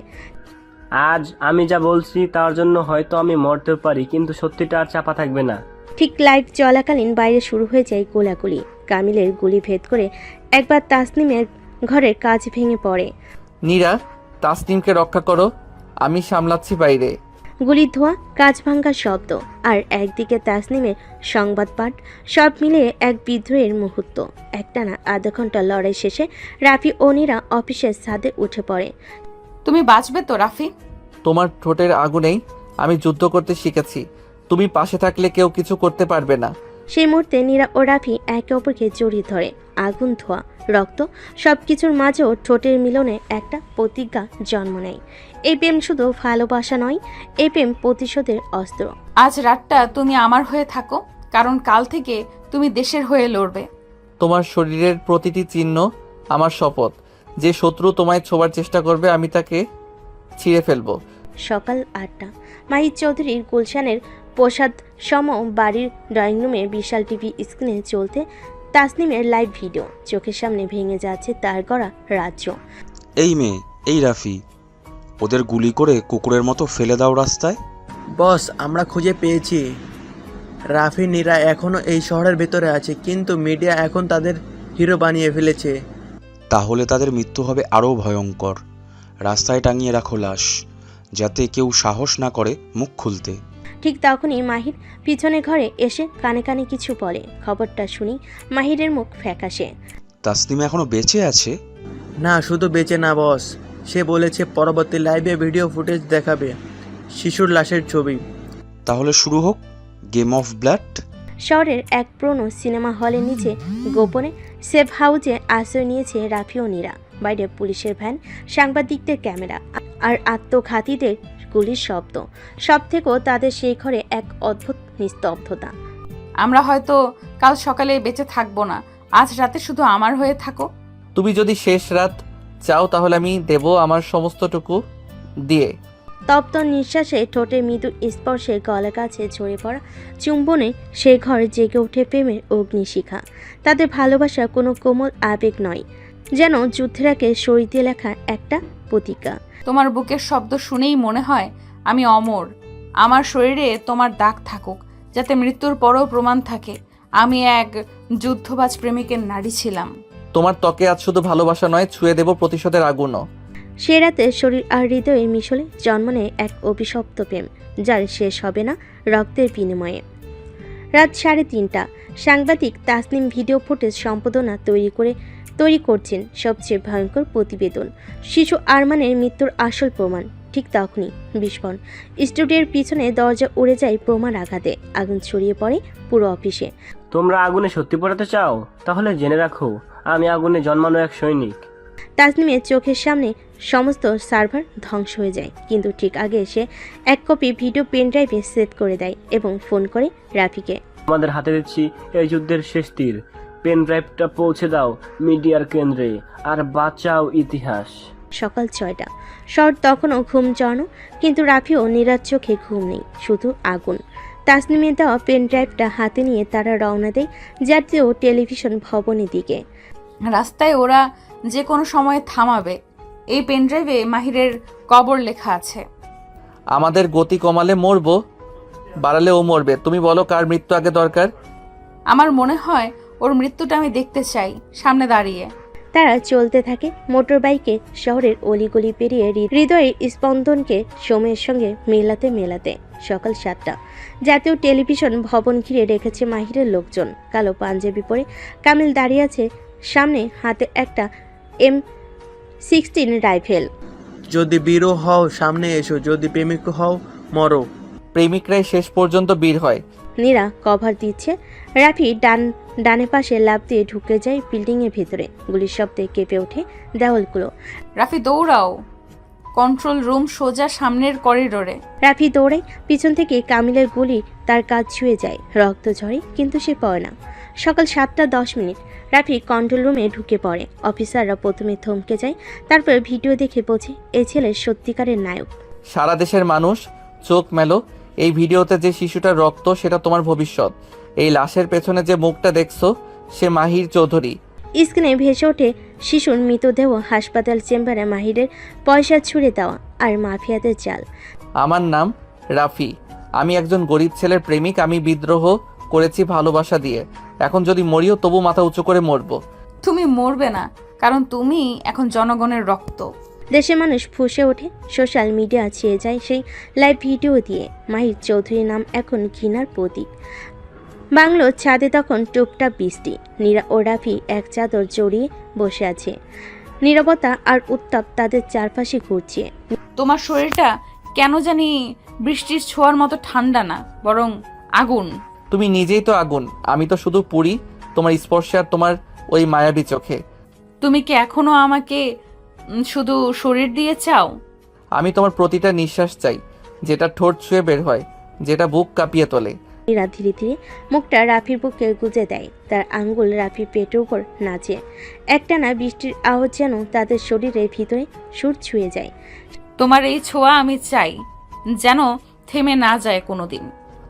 আজ আমি যা বলছি তার জন্য হয়তো আমি মরতে পারি, কিন্তু সত্যিটা আর চাপা থাকবে না। ঠিক লাইভ চলাকালীন বাইরে শুরু হয়ে যায় গোলাগুলি। কামিলের গুলি ভেদ করে একবার তাসনিমের ঘরের কাজ ভেঙে পড়ে। নীরা, তাসনিমকে রক্ষা করো, আমি সামলাচ্ছি বাইরে। গুলির ধোঁয়া, কাঁচ ভাঙ্গার শব্দ, আর একদিকে তাসনিমের সংবাদ পাঠ, সব মিলিয়ে এক বিদ্রোহের মুহূর্ত। একটানা আধা ঘন্টা লড়াই শেষে রাফি ও নীরা অফিসের ছাদে উঠে পড়ে। তুমি বাঁচবে তো রাফি? তোমার ঠোঁটের আগুনেই আমি যুদ্ধ করতে শিখেছি। তুমি পাশে থাকলে কেউ কিছু করতে পারবে না। সেই মুহূর্তে নীরা ও রাফি একে অপরকে জড়িয়ে ধরে। আগুন, ধোঁয়া, রক্ত, সবকিছুর মাঝেও ঠোঁটের মিলনে একটা প্রতিজ্ঞা জন্ম নেয়। এই প্রেম শুধু ভালোবাসা নয়, এই প্রেম প্রতিশোধের অস্ত্র। আজ রাতটা তুমি আমার হয়ে থাকো, কারণ কাল থেকে তুমি দেশের হয়ে লড়বে। তোমার শরীরের প্রতিটি চিহ্ন আমার শপথ। যে শত্রু তোমায় ছোঁয়ার চেষ্টা করবে আমি তাকে ছিঁড়ে ফেলবো। সকাল 8টা। মাহির চৌধুরীর গুলশানের প্রসাদ সম বাড়ির ড্রয়িং রুমে বিশাল টিভি স্ক্রিনে চলতে তাসনিমের লাইভ ভিডিও। চোখের সামনে ভেঙে যাচ্ছে তার গড়া রাজ্য। এই মেয়ে, এই রাফি, ওদের গুলি করে কুকুরের মতো ফেলে দাও রাস্তায়। বস, আমরা খুঁজে পেয়েছি। রাফি নীরা এখনো এই শহরের ভেতরে আছে, কিন্তু মিডিয়া এখন তাদের হিরো বানিয়ে ফেলেছে। তাহলে তাদের মৃত্যু হবে আরও ভয়ঙ্কর। রাস্তায় টাঙিয়ে রাখো লাশ, যাতে কেউ সাহস না করে মুখ খুলতে। ঠিক তখনই মাহির পিছনে ঘরে এসে কানে কানে কিছু বলে। খবরটা শুনি মাহিরের মুখ ফ্যাকাশে। তাসনিম এখনো বেঁচে আছে? না, শুধু বেঁচে না বস, সে বলেছে পরবর্তী লাইভে ভিডিও ফুটেজ দেখাবে, শিশুর লাশের ছবি। তাহলে শুরু হোক গেম অফ ব্লাড। শহরের এক পুরনো সিনেমা হলের নিচে গোপনে সেফ হাউসে আশ্রয় নিয়েছে রাফি ও নীরা। বাইরে পুলিশের ভ্যান, সাংবাদিকদের ক্যামেরা আর আত্মঘাতীদের গুলির শব্দ। সব থেকেও তাদের সেই ঘরে এক অদ্ভুত নিস্তব্ধতা। আমরা হয়তো কাল সকালে বেঁচে থাকবো না, আজ রাতে শুধু আমার হয়ে থাকো। তুমি যদি শেষ রাত চাও তাহলে আমি দেব আমার সমস্তটুকু দিয়ে। তপ্ত নিঃশ্বাসে, ঠোঁটে মৃদু স্পর্শে, গলা কাছে ঝরে পড়া চুম্বনে সেই ঘরে জেগে ওঠে প্রেমের অগ্নিশিখা। তাদের ভালোবাসা কোনো কোমল আবেগ নয়, যেন যুদ্ধের আগে শরীর দিয়ে লেখা একটা প্রতিজ্ঞা। তোমার বুকের শব্দ শুনেই মনে হয় আমি অমর। আমার শরীরে তোমার দাগ থাকুক, যাতে মৃত্যুর পরও প্রমাণ থাকে আমি এক যুদ্ধবাজ প্রেমিকের নারী ছিলাম। তোমার ত্বকে আজ শুধু ভালোবাসা নয়, ছুঁয়ে দেব প্রতিশোধের আগুনও। সে রাতে শরীর আর হৃদয়ের মিশলে জন্ম নেয় এক অভিশপ্ত প্রেম, যার শেষ হবে না রক্তের বিনিময়ে। রাত 3:30। সাংবাদিক তাসনিম ভিডিও ফুটেজ সম্পাদনা তৈরি করছেন সবচেয়ে ভয়ঙ্কর প্রতিবেদন, শিশু আরমানের মৃত্যুর আসল প্রমাণ। ঠিক তখনই বিস্ফোরণ। স্টুডিওর পিছনে দরজা উড়ে যায় বোমার আঘাতে। আগুন ছড়িয়ে পড়ে পুরো অফিসে। তোমরা আগুনে সত্যি পড়াতে চাও? তাহলে জেনে রাখো, আমি আগুনে জন্মানো এক সৈনিক। তাসনিমের চোখের সামনে সমস্ত সার্ভার ধ্বংস হয়ে যায়, কিন্তু ঠিক আগে এসে এক কপি ভিডিও পেন ড্রাইভে সেভ করে দেয় এবং ফোন করে রাফিকে। আমাদের হাতে দিচ্ছি এই যুদ্ধের শেষ তীর। পেন ড্রাইভটা পৌঁছে দাও মিডিয়ার কেন্দ্রে আর বাঁচাও ইতিহাস। সকাল 6টা। শহর তখনও ঘুম জড়ানো, কিন্তু রাফি ও নীরার চোখে ঘুম নেই, শুধু আগুন। তাসনিমের দেওয়া পেন ড্রাইভটা হাতে নিয়ে তারা রওনা দেয় জাতীয় টেলিভিশন ভবনের দিকে। রাস্তায় ওরা যে কোনো সময় থামাবে। এই পেনড্রাইভে মাহিরের কবর লেখা আছে। আমাদের গতি কমালে মরবো, বাড়ালে ও মরবে। তুমি বলো কার মৃত্যু আগে দরকার? আমার মনে হয় ওর মৃত্যুটা আমি দেখতে চাই সামনে দাঁড়িয়ে। তারা চলতে থাকে মোটর বাইকে শহরের অলিগলি পেরিয়ে হৃদয়ের স্পন্দনকে সময়ের সঙ্গে মেলাতে মেলাতে। সকাল 7টা। জাতীয় টেলিভিশন ভবন ঘিরে রেখেছে মাহিরের লোকজন। কালো পাঞ্জাবি পরে কামিল দাঁড়িয়ে আছে সামনে, হাতে একটা M16 রাইফেল। যদি বীরও হও সামনে এসো, যদি প্রেমিক হও মরো। প্রেমিকরাই শেষ পর্যন্ত বীর হয়। নীরা কভার দিচ্ছে। রাফি ডানে পাশে লাফ দিয়ে ঢুকে যায় বিল্ডিংয়ের ভেতরে। গুলির শব্দে কেঁপে ওঠে দেওয়ালগুলো। রাফি দৌড়াও, কন্ট্রোল রুম সোজা সামনের করিডোরে। রাফি দৌড়ে, পিছন থেকে কামিলের গুলি তার কাজ ছুঁয়ে যায়, রক্ত ঝরে, কিন্তু সে পড়ে না। সকাল 7:10। রাফি কন্ট্রোল রুমে ঢুকে পড়ে। অফিসাররা প্রথমে থমকে যায়, তারপর ভিডিও দেখে বোঝে এই ছেলে সত্যিকারের নায়ক। সারা দেশের মানুষ চোখ মেলো, এই ভিডিওতে যে শিশুটার রক্ত সেটা তোমার ভবিষ্যৎ। এই লাশের পেছনে যে মুখটা দেখছো সে মাহির চৌধুরী। স্ক্রিনে ভেসে ওঠে শিশুর মৃতদেহ, হাসপাতাল চেম্বারে মাহিরের পয়সা ছুঁড়ে দেওয়া আর মাফিয়াদের জাল। আমার নাম রাফি, আমি একজন গরিব ছেলের প্রেমিক। আমি বিদ্রোহ করেছি ভালোবাসা দিয়ে। এখন যদি মরিও তবু মাথা উঁচু করে মরবো। তুমি মরবে না, কারণ তুমি এখন জনগণের রক্ত। দেশের মানুষ ফুঁসে ওঠে। সোশ্যাল মিডিয়া ছেয়ে যায় সেই লাইভ ভিডিও দিয়ে। মাহির চৌধুরীর নাম এখন ঘৃণার প্রতীক। বাংলোর ছাদে তখন টুপটাপ বৃষ্টি। নীরা ও রাফি এক চাদর জড়িয়ে বসে আছে। নীরবতা আর উত্তাপ তাদের চারপাশে ঘুরছে। তোমার শরীরটা কেন জানি বৃষ্টির ছোঁয়ার মতো ঠান্ডা না, বরং আগুন। তুমি নিজেই তো আগুন, আমি তো শুধু পুরি তোমার স্পর্শে আর তোমার ওই মায়াবী চোখে। তুমি কি এখনো আমাকে শুধু শরীর দিয়ে চাও? আমি তোমার প্রতিটা নিঃশ্বাস চাই, যেটা ঠোঁট ছুঁয়ে বের হয়, যেটা বুক কাঁপিয়ে তোলে। নীরা ধীরে ধীরে মুখটা রাফির বুকে গুজে দেয়। তার আঙ্গুল রাফির পেটের উপর নাচে। একটানা বৃষ্টির আওয়াজ যেন তাদের শরীরের ভিতরে সুর ছুঁয়ে যায়। তোমার এই ছোঁয়া আমি চাই, যেন থেমে না যায় কোনোদিন।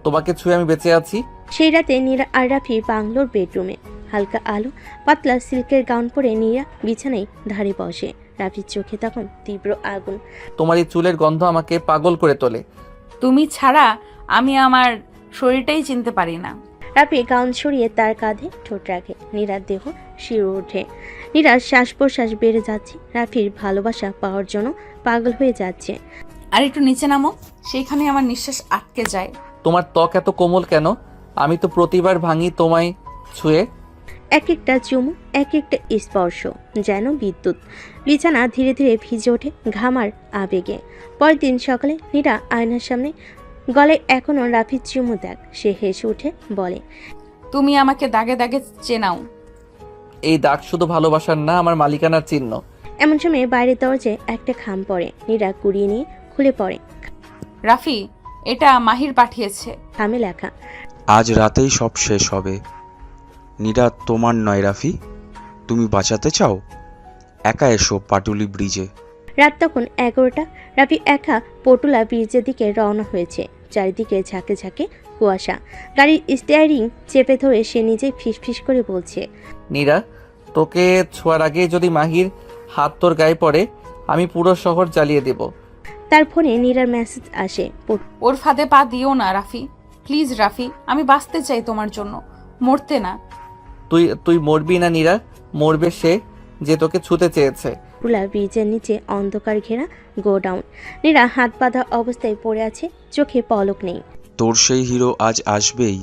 তোমাকে ছুঁয়ে আমি বেঁচে আছি। সেই রাতে নীরা আর রাফি বাংলোর বেডরুমে। হালকা আলো, পাতলা সিল্কের গাউন পরে নীরা বিছানায় ধারে বসে। রাফির চোখে তখন তীব্র আগুন। তোমার এই চুলের গন্ধ আমাকে পাগল করে তোলে। তুমি ছাড়া আমি আমার শরীরটাই চিনতে পারি না। রাফি গাউন সরিয়ে তার কাঁধে ঠোঁট রাখে। নীরার দেহ শিউরে ওঠে। নীরার শ্বাস প্রশ্বাস বেড়ে যাচ্ছে। রাফির ভালোবাসা পাওয়ার জন্য পাগল হয়ে যাচ্ছে। আর একটু নিচে নামো, সেইখানে আমার নিঃশ্বাস আটকে যায়। তোমার ত্বক এত কোমল কেন? আমি তো প্রতিবার ভাঙি তোমায় ছুঁয়ে। এক একটা চুমু, এক একটা স্পর্শ যেন বিদ্যুৎ। বিছানা ধীরে ধীরে ভিজে ওঠে ঘামার আবেগে। পরের দিন সকালে নীরা আয়নার সামনে, গলায় এখনো রাফির চুমু দেখ। সে হেসে উঠে বলে, তুমি আমাকে দাগে দাগে চেনাও। এই দাগ শুধু ভালোবাসার না, আমার মালিকানার চিহ্ন। এমন সময় বাইরের দরজায় একটা খাম পড়ে। নীরা কুড়িয়ে নিয়ে খুলে পড়ে। রাফি, এটা মাহির পাঠিয়েছে। খামে লেখা, আজ রাতেই সব শেষ হবে। নীরা তোমার নয় রাফি, তুমি বাঁচাতে চাও? একা এসো পাটুলি ব্রিজে। রাত তখন 11টা। রাফি একা পটুলা ব্রিজের দিকে রওনা হয়েছে। চারিদিকে ঝাঁকে ঝাঁকে কুয়াশা। গাড়ির স্টিয়ারিং চেপে ধরে সে নিজেই ফিসফিস করে বলছে, নীরা, তোকে ছোঁয়ার আগে যদি মাহির হাত তোর গায়ে পড়ে, আমি পুরো শহর জ্বালিয়ে দেব। তার ফোনে নীরার মেসেজ আসে, ওর ফাঁদে পা দিও না রাফি, প্লিজ রাফি, আমি বাঁচতে চাই তোমার জন্য, মরতে না। তুই মরবি না নীরা, মরবে সে যে তোকে ছুঁতে চেয়েছে। পুলা ব্রিজের নিচে অন্ধকার ঘেরা গোডাউন। নীরা হাত বাঁধা অবস্থায় পড়ে আছে, চোখে পলক নেই। তোর সেই হিরো আজ আসবেই,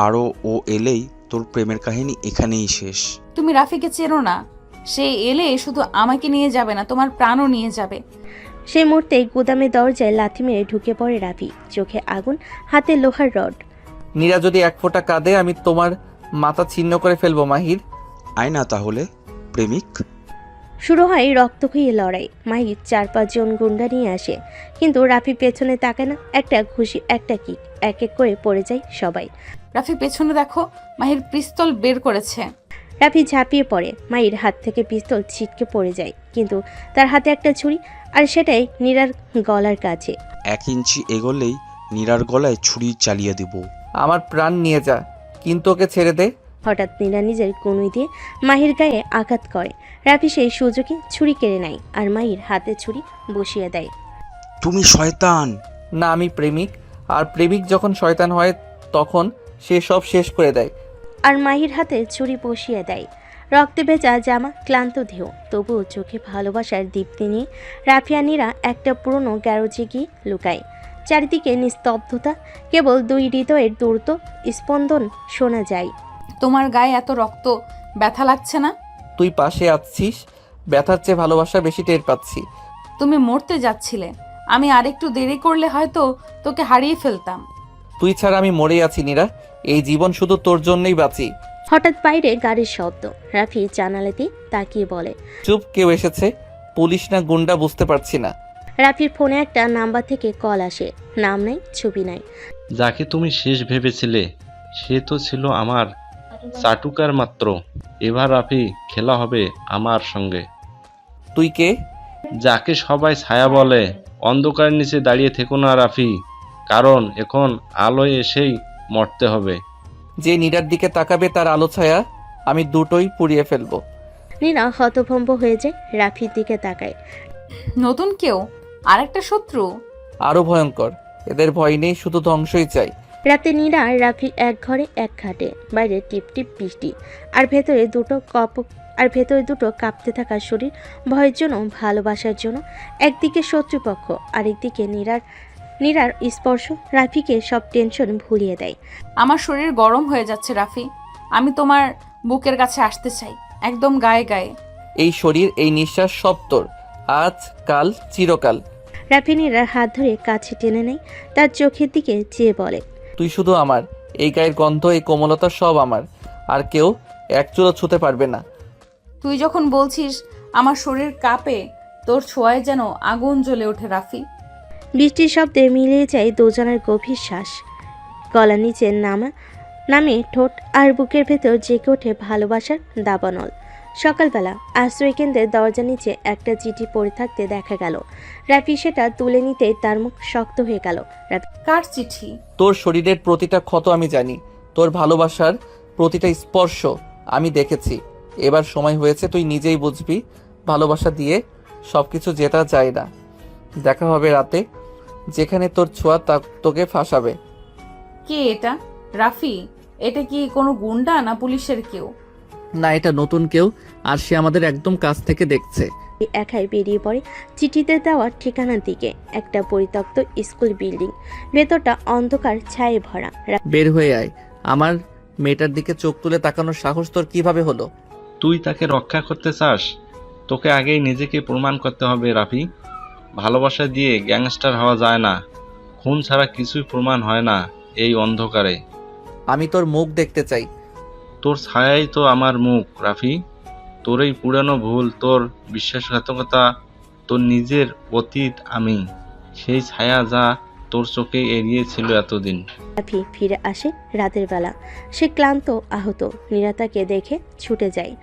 আরও ও এলেই তোর প্রেমের কাহিনী এখানেই শেষ। তুমি রাফিকে চেনো না, সে এলে শুধু আমাকে নিয়ে যাবে না, তোমার প্রাণও নিয়ে যাবে। সেই মুহূর্তে গুদামের দরজায় লাথি মেরে ঢুকে পড়ে রাফি। চোখে আগুন, হাতে লোহার রড। নীরা যদি এক ফোঁটা কাঁদে, আমি তোমার মাথা ছিন্ন করে ফেলবো মাহির। আয় না তাহলে প্রেমিক। শুরু হয় রক্তক্ষয়ী লড়াই। মাহির 4-5 জন গুন্ডা নিয়ে আসে, কিন্তু রাফি পেছনে তাকায় না। একটা ঘুষি, একটা কিক, এক এক করে পড়ে যায় সবাই। রাফি পেছনে দেখো, মাহির পিস্তল বের করেছে। রাফি ঝাঁপিয়ে পড়ে, মাহির হাত থেকে পিস্তল ছিটকে পড়ে যায়, কিন্তু তার হাতে একটা ছুরি, আর সেটাই নীরার গলার কাছে। 1 ইঞ্চি এগোলেই নীরার গলায় ছুরি চালিয়ে দেব। আমার প্রাণ নিয়ে যা, কিন্তু ওকে ছেড়ে দে। হঠাৎ নীরা নিজের কনুই দিয়ে মাহির গায়ে আঘাত করে। রাফি সেই সুযোগে ছুরি কেড়ে নেয় আর মাহির হাতে ছুরি বসিয়ে দেয়। তুমি শয়তান। না, আমি প্রেমিক, আর প্রেমিক যখন শয়তান হয় তখন সে সব শেষ করে দেয়। আর মাহির হাতে ছুরি বসিয়ে দেয়। রক্তে ভেজা জামা, ক্লান্ত দেহ, তবুও চোখে ভালোবাসার দীপ্তি নিয়ে রাফি আর নীরা একটা পুরনো গ্যারেজে গিয়ে লুকায়। চারিদিকে নিস্তব্ধতা, কেবল দুই হৃদয়ের দ্রুত স্পন্দন শোনা যায়। তোমার গায়ে এত রক্ত, ব্যথা লাগছে না? তুই পাশে আছিস, ব্যথার চেয়ে ভালোবাসা বেশি টের পাচ্ছি। তুমি মরতে যাচ্ছিলে, আমি আরেকটু দেরি করলে হয়তো তোকে হারিয়ে ফেলতাম। তুই ছাড়া আমি মরে আছি নীরা, এই জীবন শুধু তোর জন্যই বাঁচি। হঠাৎ বাইরে গাড়ির শব্দ। রাফি জানালাতে তাকিয়ে বলে, চুপ, কেউ এসেছে, পুলিশ না গুন্ডা বুঝতে পারছি না। রাফির ফোনে একটা নাম্বার থেকে কল আসে, নাম নাই, ছবি নাই। যাকে তুমি শেষ ভেবেছিলে সে তো ছিল আমার চাটুকার মাত্র। এবার রাফি খেলা হবে আমার সঙ্গে। তুই কে? যাকে সবাই ছায়া বলে। অন্ধকারের নিচে দাঁড়িয়ে থেকো না রাফি, কারণ এখন আলোয় এসেই মরতে হবে। যে নীরার দিকে তাকাবে তার আলো ছায়া আমি দুটোই পুড়িয়ে ফেলবো। নীরা হতভম্ব হয়ে যায়, রাফির দিকে তাকায়। নতুন কেউ, আরেকটা শত্রু? আরো ভয়ঙ্কর, এদের ভয় নেই, শুধু ধ্বংসই চাই। রাতে নীরা আর রাফি এক ঘরে এক খাটে, বাইরে টিপ টিপ বৃষ্টি, আর ভেতরে দুটো কাঁপতে থাকা শরীর, ভয়ের জন্য, ভালোবাসার জন্য। একদিকে শত্রুপক্ষ, আরেকদিকে নীরার স্পর্শ রাফিকে সব টেনশন ভুলিয়ে দেয়। আমার শরীর গরম হয়ে যাচ্ছে রাফি, আমি তোমার বুকের কাছে আসতে চাই, একদম গায়ে গায়ে। এই শরীর, এই নিঃশ্বাস সব তোর, আজ কাল চিরকাল। রাফি নীরার হাত ধরে কাছে টেনে নেয়, তার চোখের দিকে চেয়ে বলে, তুই শুধু আমার, এই গায়ের গন্ধ, এই কোমলতা সব আমার, আর কেউ এক চুলো ছুতে পারবে না। তুই যখন বলছিস আমার শরীর কাঁপে, তোর ছোঁয়ায় যেন আগুন জ্বলে ওঠে রাফি। বৃষ্টির শব্দে মিলিয়ে যায় দুজনের গভীর শ্বাস। গলা নিচে নামে ঠোঁট, আর বুকের ভেতর জেগে ওঠে ভালোবাসার দাবানল। সকালবেলা আশ্রয় কেন্দ্রের দরজা নিচে একটা চিঠি পড়ে থাকতে দেখা গেল। রাফি সেটা তুলে নিতেই তার মুখ শক্ত হয়ে গেল। কার চিঠি? তোর শরীরের প্রতিটা ক্ষত আমি জানি, তোর ভালোবাসার প্রতিটা স্পর্শ আমি দেখেছি। এবার সময় হয়েছে, তুই নিজেই বুঝবি, ভালোবাসা দিয়ে সবকিছু জেতা যায় না। দেখা হবে রাতে, যেখানে তোর ছোঁয়া তোকে ফাঁসাবে। কে এটা? রাফি, এটা কি কোনো গুন্ডা না পুলিশের কেউ? না, এটা নতুন কেউ, আর সে আমাদের একদম কাছ থেকে দেখছে। একাই বেরিয়ে পড়ে চিঠিতে দেওয়া ঠিকানার দিকে। একটা পরিত্যক্ত স্কুল বিল্ডিং, ভেতরটা অন্ধকার ছায়ে ভরা। বের হয়ে আয়, আমার মেয়েটার দিকে চোখ তুলে তাকানোর সাহস তোর কিভাবে হলো? তুই তাকে রক্ষা করতে চাস? তোকে আগেই নিজেকে প্রমাণ করতে হবে রাফি। ভালোবাসা দিয়ে গ্যাংস্টার হওয়া যায় না, খুন ছাড়া কিছুই প্রমাণ হয় না এই অন্ধকারে। আমি তোর মুখ দেখতে চাই। তোর ছায়াই তো আমার মুখ রাফি। তোর এই পুরানো ভুল, তোর বিশ্বাসঘাতকতা, তোর নিজের অতীত আমি, সেই ছায়া যা তোর চোখে এড়িয়েছিল এতদিন। রাফি ফিরে আসে রাতের বেলা। সে ক্লান্ত, আহত। নীরা তাকে দেখে ছুটে যায়।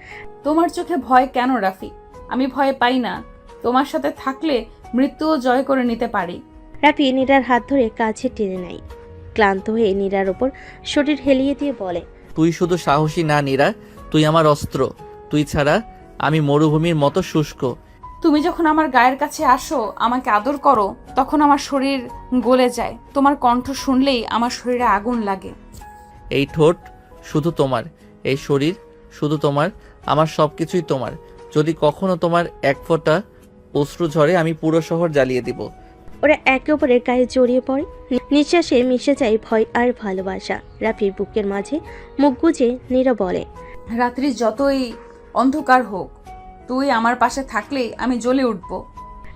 তোমার চোখে ভয় কেন রাফি? আমি ভয় পাই না, তোমার সাথে থাকলে মৃত্যুও জয় করে নিতে পারি। রাফি নীরার হাত ধরে কাছে টেনে নেয়। ক্লান্ত হয়ে নীরার ওপর শরীর হেলিয়ে দিয়ে বলে, তুই শুধু সাহসী না নীরা, তুই আমার অস্ত্র। তুই ছাড়া আমি মরুভূমির মতো শুষ্ক। তুমি যখন আমার গায়ের কাছে আসো, আমাকে আদর করো, তখন আমার শরীর গলে যায়। তোমার কণ্ঠ শুনলেই আমার শরীরে আগুন লাগে। এই ঠোঁট শুধু তোমার, এই শরীর শুধু তোমার, আমার সব কিছুই তোমার। যদি কখনো তোমার এক ফোঁটা অশ্রু ঝরে, আমি পুরো শহর জ্বালিয়ে দিব। ওরা একে অপরের গায়ে জড়িয়ে পড়ে। নিঃশ্বাসে মিশে যায় ভয় আর ভালোবাসা। রাফির বুকের মাঝে মুখ গুজে নীরা বলে, রাত্রি যতই অন্ধকার হোক, তুই আমার পাশে থাকলেই আমি জ্বলে উঠব।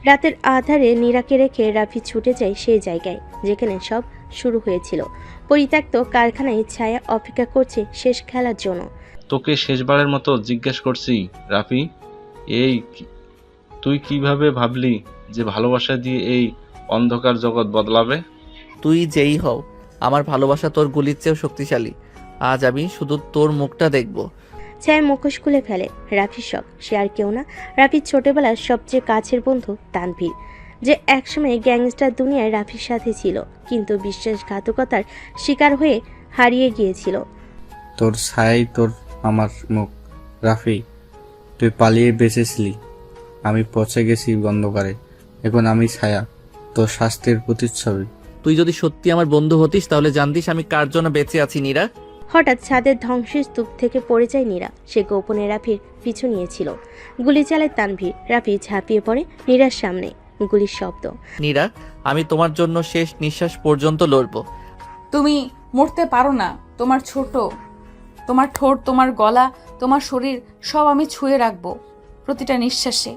রাতের আধারে নীরাকে রেখে রাফি ছুটে যায় সেই জায়গায় যেখানে সব শুরু হয়েছিল। পরিত্যক্ত কারখানায় ছায়া অপেক্ষা করছে শেষ খেলার জন্য। তোকে শেষবারের মতো জিজ্ঞেস করছি রাফি, তুই কিভাবে ভাবলি যে ভালোবাসা দিয়ে এই অন্ধকার জগৎ বদলাবে? তুই যেই হও, আমার ভালোবাসা তোর গুলির চেয়েও শক্তিশালী। আজ আমি শুধু তোর মুখটা দেখব। ছায়ের মুখোশ খুলে ফেলে রাফির শখ। সে আর কেউ না, রাফির ছোটবেলার সবচেয়ে কাছের বন্ধু তানভীর, যে একসময় গ্যাংস্টার দুনিয়ায় রাফির সাথে ছিল, কিন্তু বিশ্বাসঘাতকতার শিকার হয়ে হারিয়ে গিয়েছিল। তোর ছাই, তোর আমার মুখ। রাফি, তুই পালিয়ে বেঁচেছিলি, আমি পচে গেছি অন্ধকারে। এখন আমি ছায়া, তোর শাস্তির প্রতিচ্ছবি। তুই যদি সত্যি আমার বন্ধু হতিস তাহলে জানতিস আমি কার জন্য বেঁচে আছি নীরা। হঠাৎ ছাদের ধ্বংসস্তূপ থেকে পড়ে যায় নীরা। সে গোপনে রাফির পিছু নিয়েছিল। গুলি চালায় তানভীর। রাফি ঝাঁপিয়ে পড়ে নীরার সামনে। গুলির শব্দ। নীরা, আমি তোমার জন্য শেষ নিঃশ্বাস পর্যন্ত লড়ব। তুমি মরতে পারো না। তোমার ছোট, তোমার ঠোঁট, তোমার গলা, তোমার শরীর সব আমি ছুঁয়ে রাখবো প্রতিটা নিঃশ্বাসে।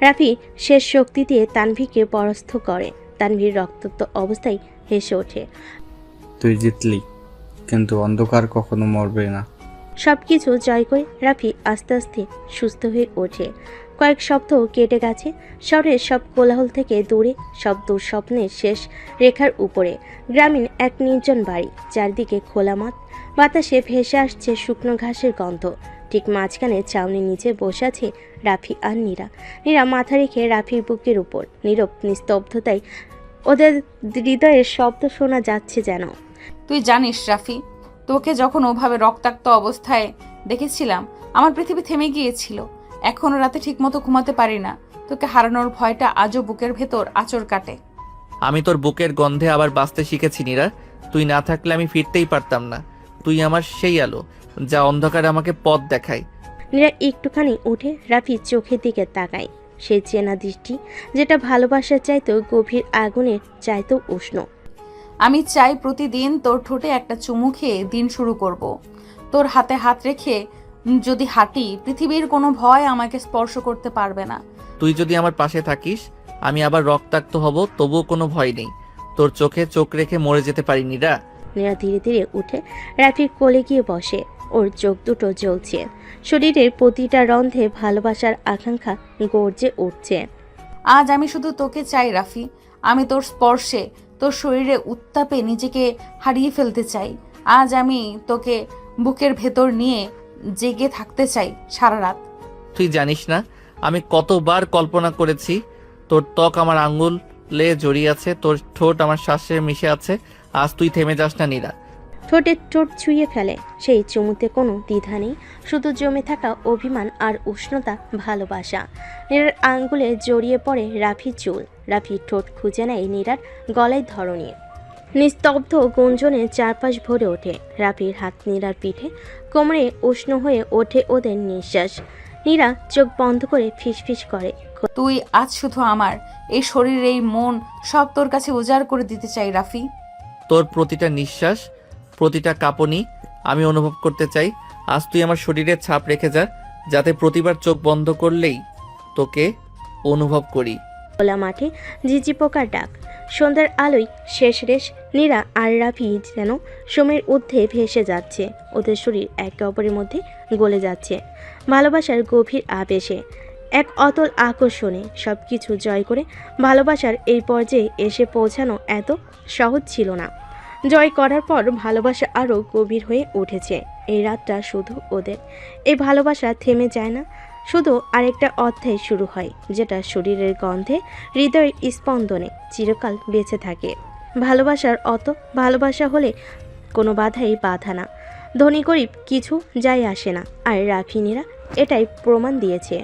রাফি শেষ শক্তি দিয়ে তানভীরকে পরাস্ত করে। তানভীর রক্তাক্ত অবস্থায় হেসে ওঠে। তুই জিতলি, কিন্তু অন্ধকার কখনো মরবে না। সবকিছু জয় করে রাফি আস্তে আস্তে সুস্থ হয়ে ওঠে। কয়েক সপ্তাহ কেটে গেছে। শহরের সব কোলাহল থেকে দূরে, সব দুঃস্বপ্নের শেষ রেখার উপরে গ্রামীণ এক নির্জন বাড়ি। চারদিকে খোলা মাঠ, বাতাসে ভেসে আসছে শুকনো ঘাসের গন্ধ। ঠিক মাঝখানে চাউনির নিচে বসে আছে রাফি আর নীরা। নীরা মাথা রেখে রাফির বুকের উপর। নীরব নিস্তব্ধতায় ওদের হৃদয়ের শব্দ শোনা যাচ্ছে যেন। তুই জানিস রাফি, তোকে যখন ওভাবে রক্তাক্ত অবস্থায় দেখেছিলাম আমার পৃথিবী থেমে গিয়েছিল। এখনো রাতে ঠিকমতো ঘুমাতে পারি না। তোকে হারানোর ভয়টা আজও বুকের ভেতর আঁচড় কাটে। আমি তোর বুকের গন্ধে আবার বাঁচতে শিখেছি নীরা। তুই না থাকলে আমি ফিরতেই পারতাম না। তুই আমার সেই আলো যা অন্ধকারে আমাকে পথ দেখায়। নীরা একটুখানি উঠে রাফির চোখের দিকে তাকায়। সেই চেনা দৃষ্টি, যেটা ভালোবাসার চাইতেও গভীর, আগুনের চাইতেও উষ্ণ। আমি চাই প্রতিদিন তোর ঠোঁটে একটা চুমু খেয়ে দিন শুরু করব। তোর হাতে হাত রেখে যদি হাঁটি, পৃথিবীর কোনো ভয় আমাকে স্পর্শ করতে পারবে না। তুই যদি আমার পাশে থাকিস, আমি আবার রক্তাক্ত হব, তবুও কোনো ভয় নেই। তোর চোখে চোখ রেখে মরে যেতে পারি নীরা। নীরা ধীরে ধীরে উঠে রাফির কোলে গিয়ে বসে। ওর চোখ দুটো জ্বলছে। শরীরের প্রতিটা রন্ধ্রে ভালোবাসার আকাঙ্ক্ষা গর্জে উঠছে। আজ আমি শুধু তোকে চাই রাফি। আমি তোর স্পর্শে, তোর শরীরে উত্তাপে নিজেকে হারিয়ে ফেলতে চাই। আজ আমি তোকে বুকের ভেতর নিয়ে জেগে থাকতে চাই সারা রাত। তুই জানিস না আমি কতবার কল্পনা করেছি তোর ত্বক আমার আঙ্গুলে জড়িয়ে আছে, তোর ঠোঁট আমার শ্বাসে মিশে আছে। আজ তুই থেমে যাস না নীরা। ঠোঁটের ঠোঁট ছুঁয়ে ফেলে। সেই চুমুতে কোনো দ্বিধা নেই, শুধু জমে থাকা অভিমান আর উষ্ণতা, ভালোবাসা। নীরার আঙ্গুলে জড়িয়ে পড়ে রাফির চুল। রাফির ঠোঁট খুঁজে নেয় নীরার গলায় ধরনী। নিস্তব্ধ গুঞ্জনে চারপাশ ভরে ওঠে। রাফির হাত নীরার পিঠে, কোমরে উষ্ণ হয়ে ওঠে ওদের নিঃশ্বাস। নীরা চোখ বন্ধ করে ফিসফিস করে, তুই আজ শুধু আমার। এই শরীর, এই মন সব তোর কাছে উজাড় করে দিতে চাই রাফি। তোর প্রতিটা নিঃশ্বাস, প্রতিটা কাঁপুনি আমি অনুভব করতে চাই। আজ তুই আমার শরীরে ছাপ রেখে যা, যাতে প্রতিবার চোখ বন্ধ করলেই তোকে অনুভব করি। খোলা মাঠে ঝিঝি পোকার ডাক, সন্ধ্যার আলোয় শেষ রেশ। নীরা আর রাফি যেন সময়ের ঊর্ধ্বে ভেসে যাচ্ছে। ওদের শরীর একে অপরের মধ্যে গলে যাচ্ছে ভালোবাসার গভীর আবেশে, এক অতল আকর্ষণে। সব কিছু জয় করে ভালোবাসার এই পর্যায়ে এসে পৌঁছানো এত সহজ ছিল না। জয় করার পর ভালোবাসা আরও গভীর হয়ে উঠেছে। এই রাতটা শুধু ওদের। এই ভালোবাসা থেমে যায় না, শুধু আরেকটা অধ্যায় শুরু হয়, যেটা শরীরের গন্ধে, হৃদয়ের স্পন্দনে চিরকাল বেঁচে থাকে। ভালোবাসার অত ভালোবাসা হলে কোনো বাধাই বাধা না, ধনী গরিব কিছু যায় আসে না। আর রাফি নীরা এটাই প্রমাণ দিয়েছে।